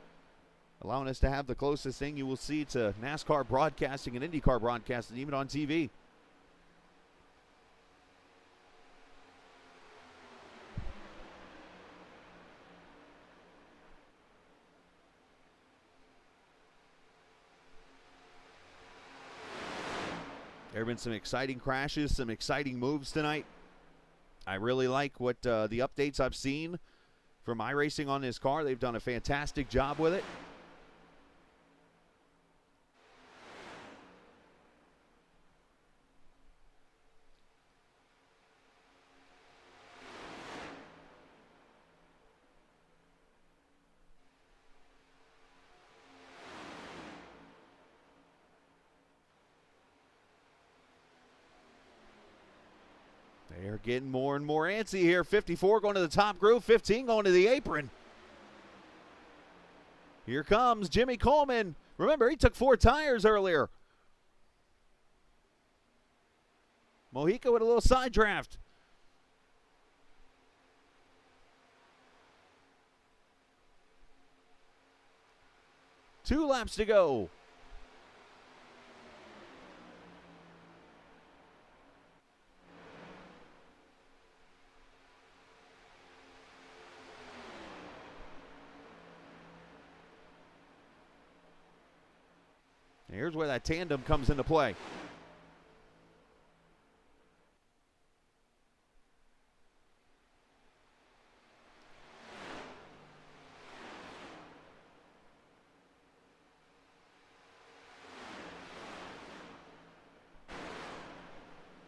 allowing us to have the closest thing you will see to NASCAR broadcasting and IndyCar broadcasting, even on TV. There have been some exciting crashes, some exciting moves tonight. I really like what the updates I've seen from iRacing on this car. They've done a fantastic job with it. They're getting more and more antsy here. 54 going to the top groove, 15 going to the apron. Here comes Jimmy Coleman. Remember, he took 4 tires earlier. Mojica with a little side draft. Two laps to go. Here's where that tandem comes into play.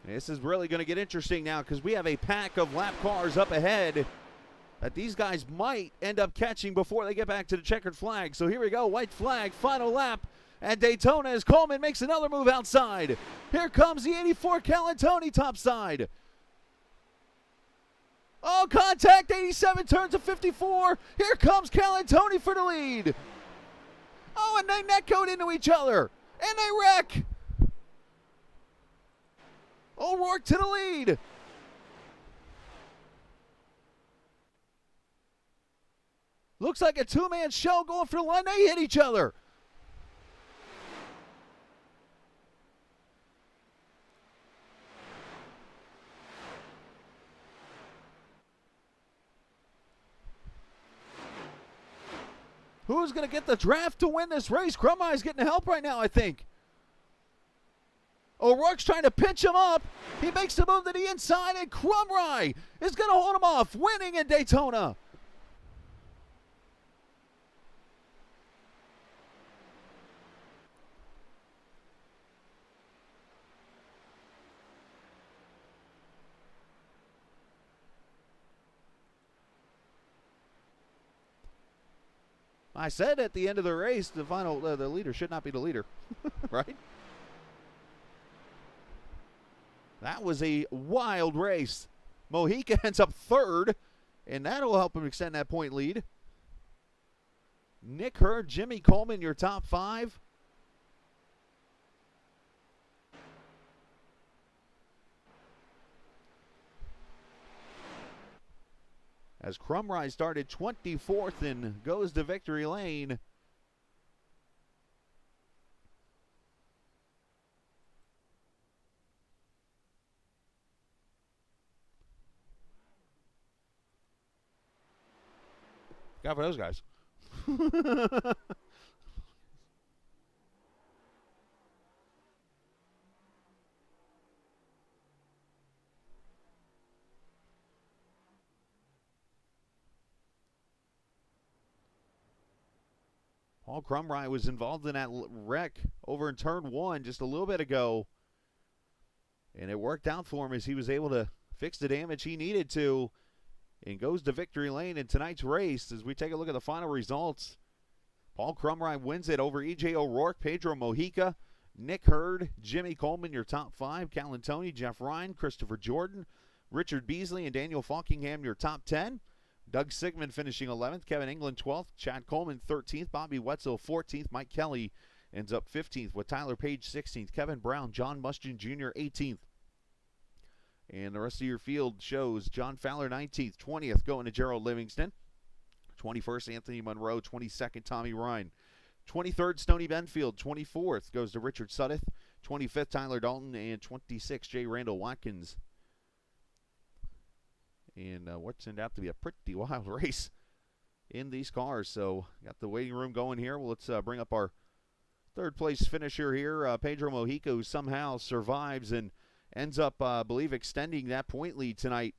This is really going to get interesting now because we have a pack of lap cars up ahead that these guys might end up catching before they get back to the checkered flag. So here we go, white flag, final lap at Daytona as Coleman makes another move outside. Here comes the 84 Calantoni topside. Oh, contact, 87 turns to 54. Here comes Calantoni for the lead. Oh, and they netcode into each other, and they wreck. O'Rourke to the lead. Looks like a two-man show going for the line. They hit each other. Who's going to get the draft to win this race? Crumride's getting help right now, I think. O'Rourke's trying to pinch him up. He makes the move to the inside, and Crumride is going to hold him off, winning in Daytona. I said at the end of the race, the leader should not be the leader, right? That was a wild race. Mojica ends up third, and that'll help him extend that point lead. Nick Hurd, Jimmy Coleman, your top 5. As Crumride started 24th and goes to victory lane. out for those guys. Paul Crumry was involved in that wreck over in turn 1 just a little bit ago. And it worked out for him as he was able to fix the damage he needed to and goes to victory lane in tonight's race. As we take a look at the final results, Paul Crumry wins it over E.J. O'Rourke, Pedro Mojica, Nick Hurd, Jimmy Coleman, your top 5, Cal Tony, Jeff Ryan, Christopher Jordan, Richard Beasley, and Daniel Falkingham, your top 10. Doug Sigmund finishing 11th, Kevin England 12th, Chad Coleman 13th, Bobby Wetzel 14th, Mike Kelly ends up 15th with Tyler Page 16th, Kevin Brown, John Mustian Jr. 18th. And the rest of your field shows John Fowler 19th, 20th going to Gerald Livingston, 21st Anthony Monroe, 22nd Tommy Ryan, 23rd Stoney Benfield, 24th goes to Richard Suddeth, 25th Tyler Dalton, and 26th J. Randall Watkins. And what turned out to be a pretty wild race in these cars. So got the waiting room going here. Well, let's bring up our third place finisher here, Pedro Mojica, who somehow survives and ends up, I believe, extending that point lead tonight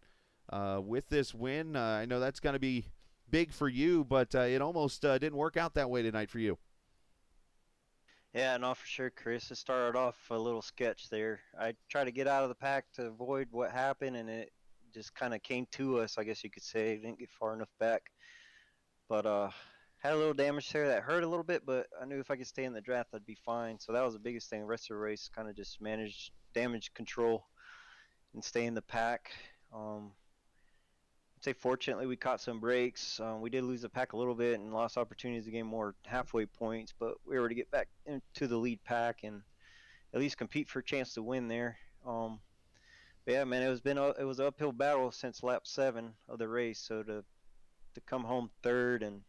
with this win. I know that's going to be big for you, but it almost didn't work out that way tonight for you. Yeah, no, for sure, Chris. It started off a little sketch there. I tried to get out of the pack to avoid what happened, and it just kind of came to us, I guess you could say. Didn't get far enough back. But had a little damage there that hurt a little bit, but I knew if I could stay in the draft, I'd be fine. So that was the biggest thing. The rest of the race kind of just managed damage control and stay in the pack. I'd say fortunately we caught some breaks. We did lose the pack a little bit and lost opportunities to gain more halfway points, but we were able to get back into the lead pack and at least compete for a chance to win there. But yeah, man, it was an uphill battle since lap 7 of the race. So to come home third and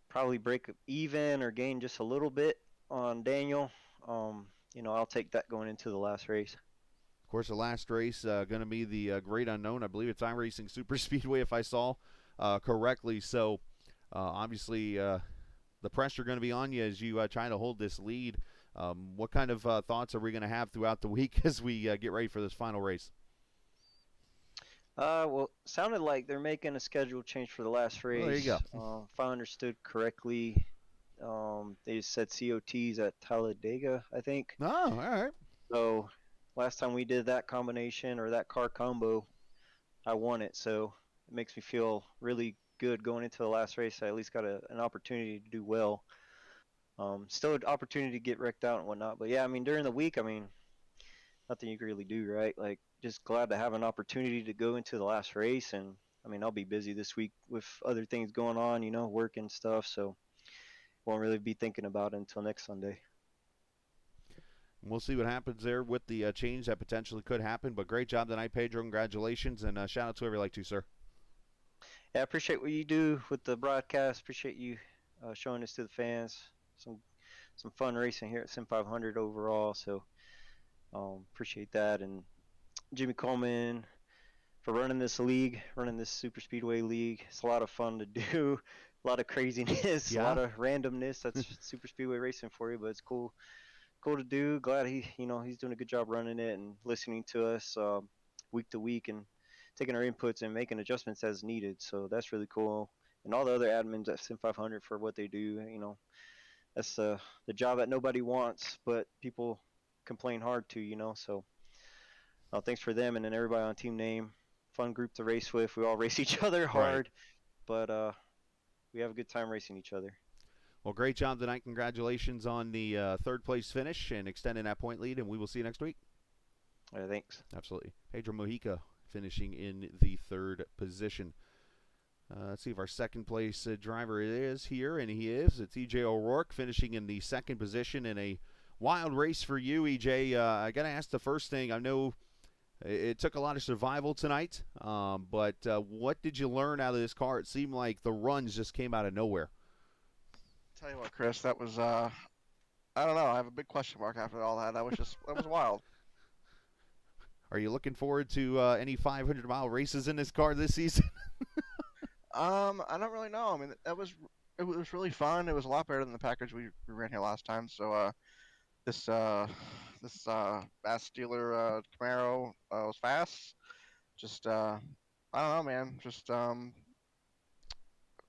probably break even or gain just a little bit on Daniel, I'll take that going into the last race. Of course, the last race going to be the great unknown. I believe it's iRacing Super Speedway, if I saw correctly. So obviously the pressure going to be on you as you try to hold this lead. What kind of thoughts are we going to have throughout the week as we get ready for this final race? Well, sounded like they're making a schedule change for the last race. Oh, there you go. If I understood correctly, they just said COTs at Talladega, I think. Oh, all right. So last time we did that combination or that car combo, I won it. So it makes me feel really good going into the last race. I at least got an opportunity to do well. Still an opportunity to get wrecked out and whatnot. But yeah, I mean, during the week, I mean, nothing you can really do, right? Like, just glad to have an opportunity to go into the last race. And I mean, I'll be busy this week with other things going on, work and stuff. So won't really be thinking about it until next Sunday. We'll see what happens there with the change that potentially could happen. But great job tonight, Pedro. Congratulations, and shout out to whoever you like to, sir. Yeah, I appreciate what you do with the broadcast. Appreciate you showing this to the fans. Some fun racing here at Sim500 overall. So appreciate that. And Jimmy Coleman for running this league, running this Super Speedway league. It's a lot of fun to do. A lot of craziness, Yeah. A lot of randomness. That's Super Speedway racing for you, but it's cool to do. Glad he's doing a good job running it and listening to us week to week and taking our inputs and making adjustments as needed. So that's really cool. And all the other admins at Sim500 for what they do. That's the job that nobody wants, but people complain hard to. So thanks for them and then everybody on Team Name. Fun group to race with. We all race each other hard, right. But we have a good time racing each other. Well, great job tonight. Congratulations on the third place finish and extending that point lead, and we will see you next week. All right, thanks. Absolutely. Pedro Mojica finishing in the third position. Let's see if our second place driver is here, and he is. It's E.J. O'Rourke finishing in the second position in a wild race for you, E.J. I got to ask the first thing. I know it took a lot of survival tonight, but what did you learn out of this car? It seemed like the runs just came out of nowhere. Tell you what, Chris, that was I don't know. I have a big question mark after all that. That was wild. Are you looking forward to any 500-mile races in this car this season? I don't really know. I mean, it was really fun. It was a lot better than the package we ran here last time. So this Bass Steeler Camaro was fast. Just I don't know, man. Just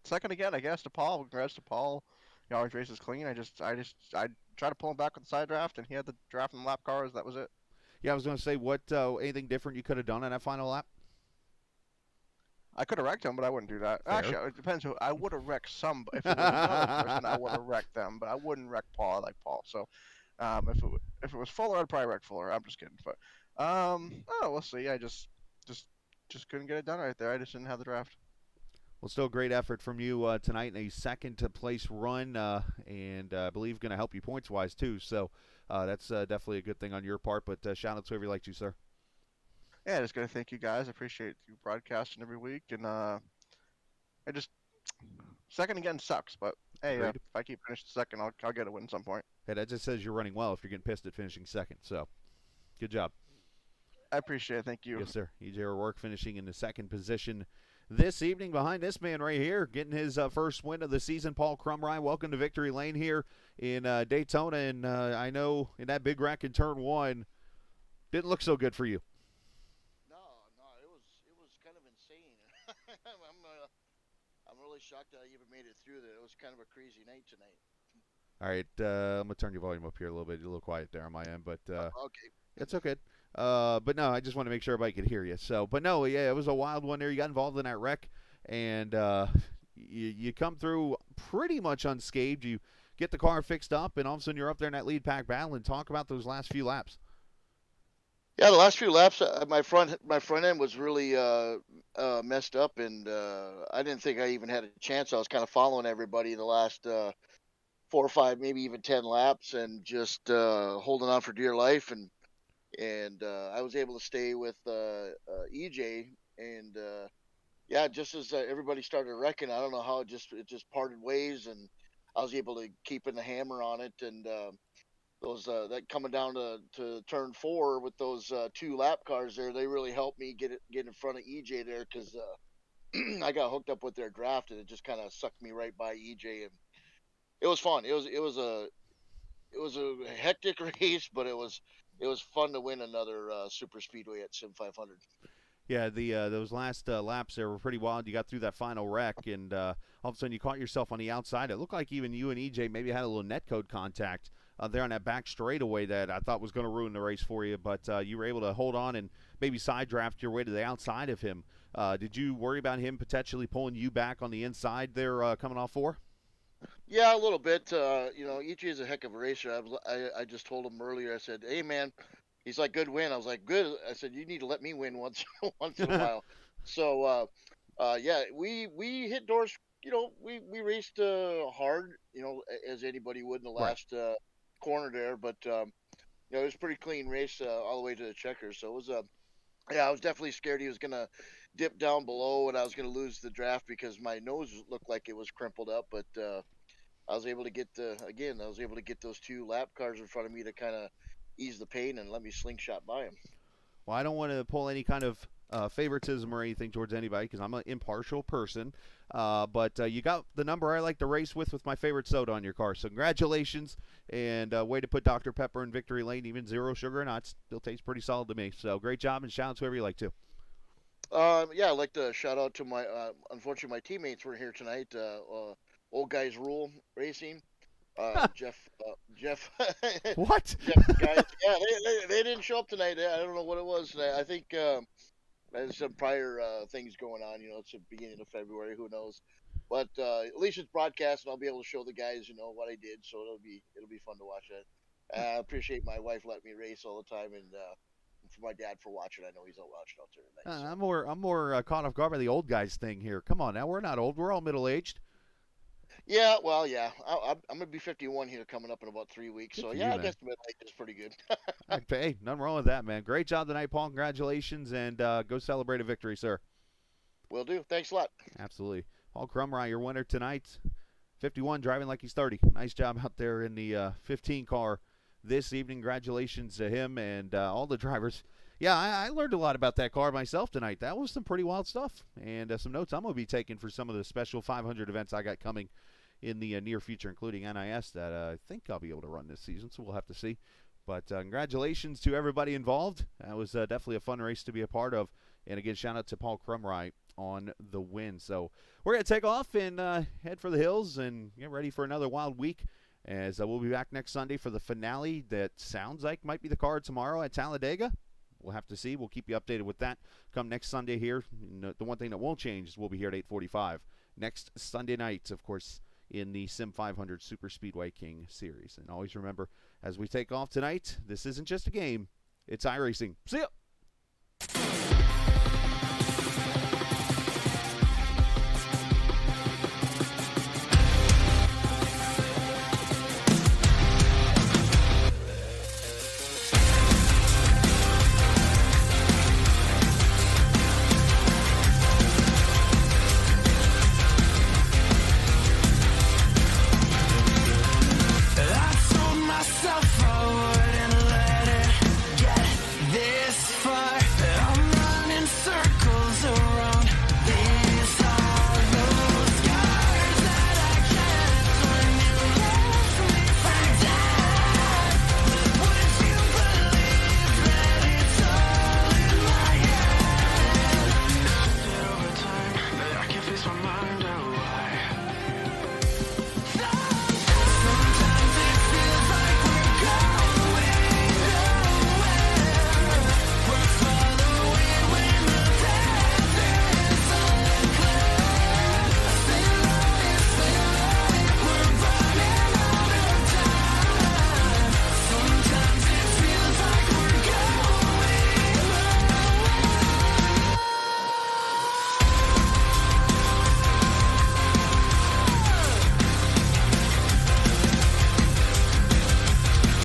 second again, I guess, to Paul. Congrats to Paul. He always races clean. I tried to pull him back with the side draft, and he had the draft and lap cars. That was it. Yeah, I was going to say, what anything different you could have done on that final lap? I could have wrecked him, but I wouldn't do that. Fair. Actually, it depends who. I would have wrecked some. If it was another person, I would have wrecked them, but I wouldn't wreck Paul. I like Paul. So, if it was Fuller, I'd probably wreck Fuller. I'm just kidding. But oh, we'll see. I just couldn't get it done right there. I just didn't have the draft. Well, still great effort from you tonight in a second-to-place run, and I believe going to help you points-wise, too. So that's definitely a good thing on your part, but shout-out to whoever likes you, sir. Yeah, just gotta thank you guys. I appreciate you broadcasting every week, and I just second again sucks, but hey, if I keep finishing second, I'll get a win at some point. Hey, that just says you're running well if you're getting pissed at finishing second. So, good job. I appreciate it. Thank you. Yes, sir. EJ O'Rourke finishing in the second position this evening behind this man right here, getting his first win of the season. Paul Crumrine, welcome to Victory Lane here in Daytona, and I know in that big wreck in turn one, didn't look so good for you. It was kind of insane. I'm really shocked that I even made it through there. It was kind of a crazy night tonight. All right, I'm gonna turn your volume up here a little bit. You're a little quiet there on my end, but Okay. it's okay. But no, I just want to make sure everybody could hear you. So, but no, yeah, it was a wild one there. You got involved in that wreck, and you come through pretty much unscathed. You get the car fixed up, and all of a sudden you're up there in that lead pack battle. And talk about those last few laps. Yeah, the last few laps, my front end was really messed up, and I didn't think I even had a chance. I was kind of following everybody the last 4 or 5, maybe even 10 laps, and just holding on for dear life. And I was able to stay with EJ, and yeah, just as everybody started wrecking, I don't know how it just parted ways, and I was able to keep in the hammer on it, and those that coming down to turn 4 with those 2 lap cars there, they really helped me get in front of EJ there, because I got hooked up with their draft, and it just kind of sucked me right by EJ, and it was fun. It was a hectic race, but it was fun to win another Super Speedway at Sim500. Yeah, the those last laps there were pretty wild. You got through that final wreck, and all of a sudden you caught yourself on the outside. It looked like even you and EJ maybe had a little netcode contact there on that back straightaway that I thought was going to ruin the race for you, but you were able to hold on and maybe side draft your way to the outside of him. Did you worry about him potentially pulling you back on the inside there coming off 4? Yeah, a little bit. EJ is a heck of a racer. I just told him earlier. I said, "Hey, man," he's like, "Good win." I was like, "Good." I said, "You need to let me win once in a while." So, yeah, we hit doors. We raced hard. As anybody would in the last corner there. But it was a pretty clean race all the way to the checkers. So it was yeah, I was definitely scared he was gonna dip down below and I was gonna lose the draft because my nose looked like it was crimpled up. But I was able to get those 2 lap cars in front of me to kind of ease the pain and let me slingshot by him. Well, I don't want to pull any kind of favoritism or anything towards anybody because I'm an impartial person. But you got the number I like to race with my favorite soda on your car. So congratulations, and way to put Dr. Pepper in Victory Lane. Even 0 sugar or not, still tastes pretty solid to me. So great job, and shout out to whoever you like to. Yeah, I'd like to shout out to my, unfortunately, my teammates were here tonight. Old Guys Rule Racing. Jeff. What? Jeff, guys, yeah, they didn't show up tonight. I don't know what it was. I think there's some prior things going on. It's the beginning of February. Who knows? But at least it's broadcast, and I'll be able to show the guys, what I did. So it'll be fun to watch that. I appreciate my wife letting me race all the time, and for my dad for watching. I know he's out watching out there tonight. So. I'm more caught off guard by the old guys thing here. Come on now, we're not old. We're all middle aged. Yeah, well, yeah. I'm gonna be 51 here coming up in about 3 weeks. So yeah, I guess the middle age is pretty good. Hey, nothing wrong with that, man. Great job tonight, Paul. Congratulations, and go celebrate a victory, sir. Will do. Thanks a lot. Absolutely. Paul Crumrine, your winner tonight. 51, driving like he's 30. Nice job out there in the 15 car this evening. Congratulations to him and all the drivers. Yeah, I learned a lot about that car myself tonight. That was some pretty wild stuff, and some notes I'm going to be taking for some of the special 500 events I got coming in the near future, including NIS, that I think I'll be able to run this season, so we'll have to see. But congratulations to everybody involved. That was definitely a fun race to be a part of. And again, shout out to Paul Crumright on the win. So we're going to take off and head for the hills and get ready for another wild week, as we'll be back next Sunday for the finale that sounds like might be the card tomorrow at Talladega. We'll have to see. We'll keep you updated with that come next Sunday here. And the one thing that won't change is we'll be here at 8:45 next Sunday night, of course, in the Sim500 Super Speedway King Series. And always remember, as we take off tonight, this isn't just a game, it's iRacing. See ya!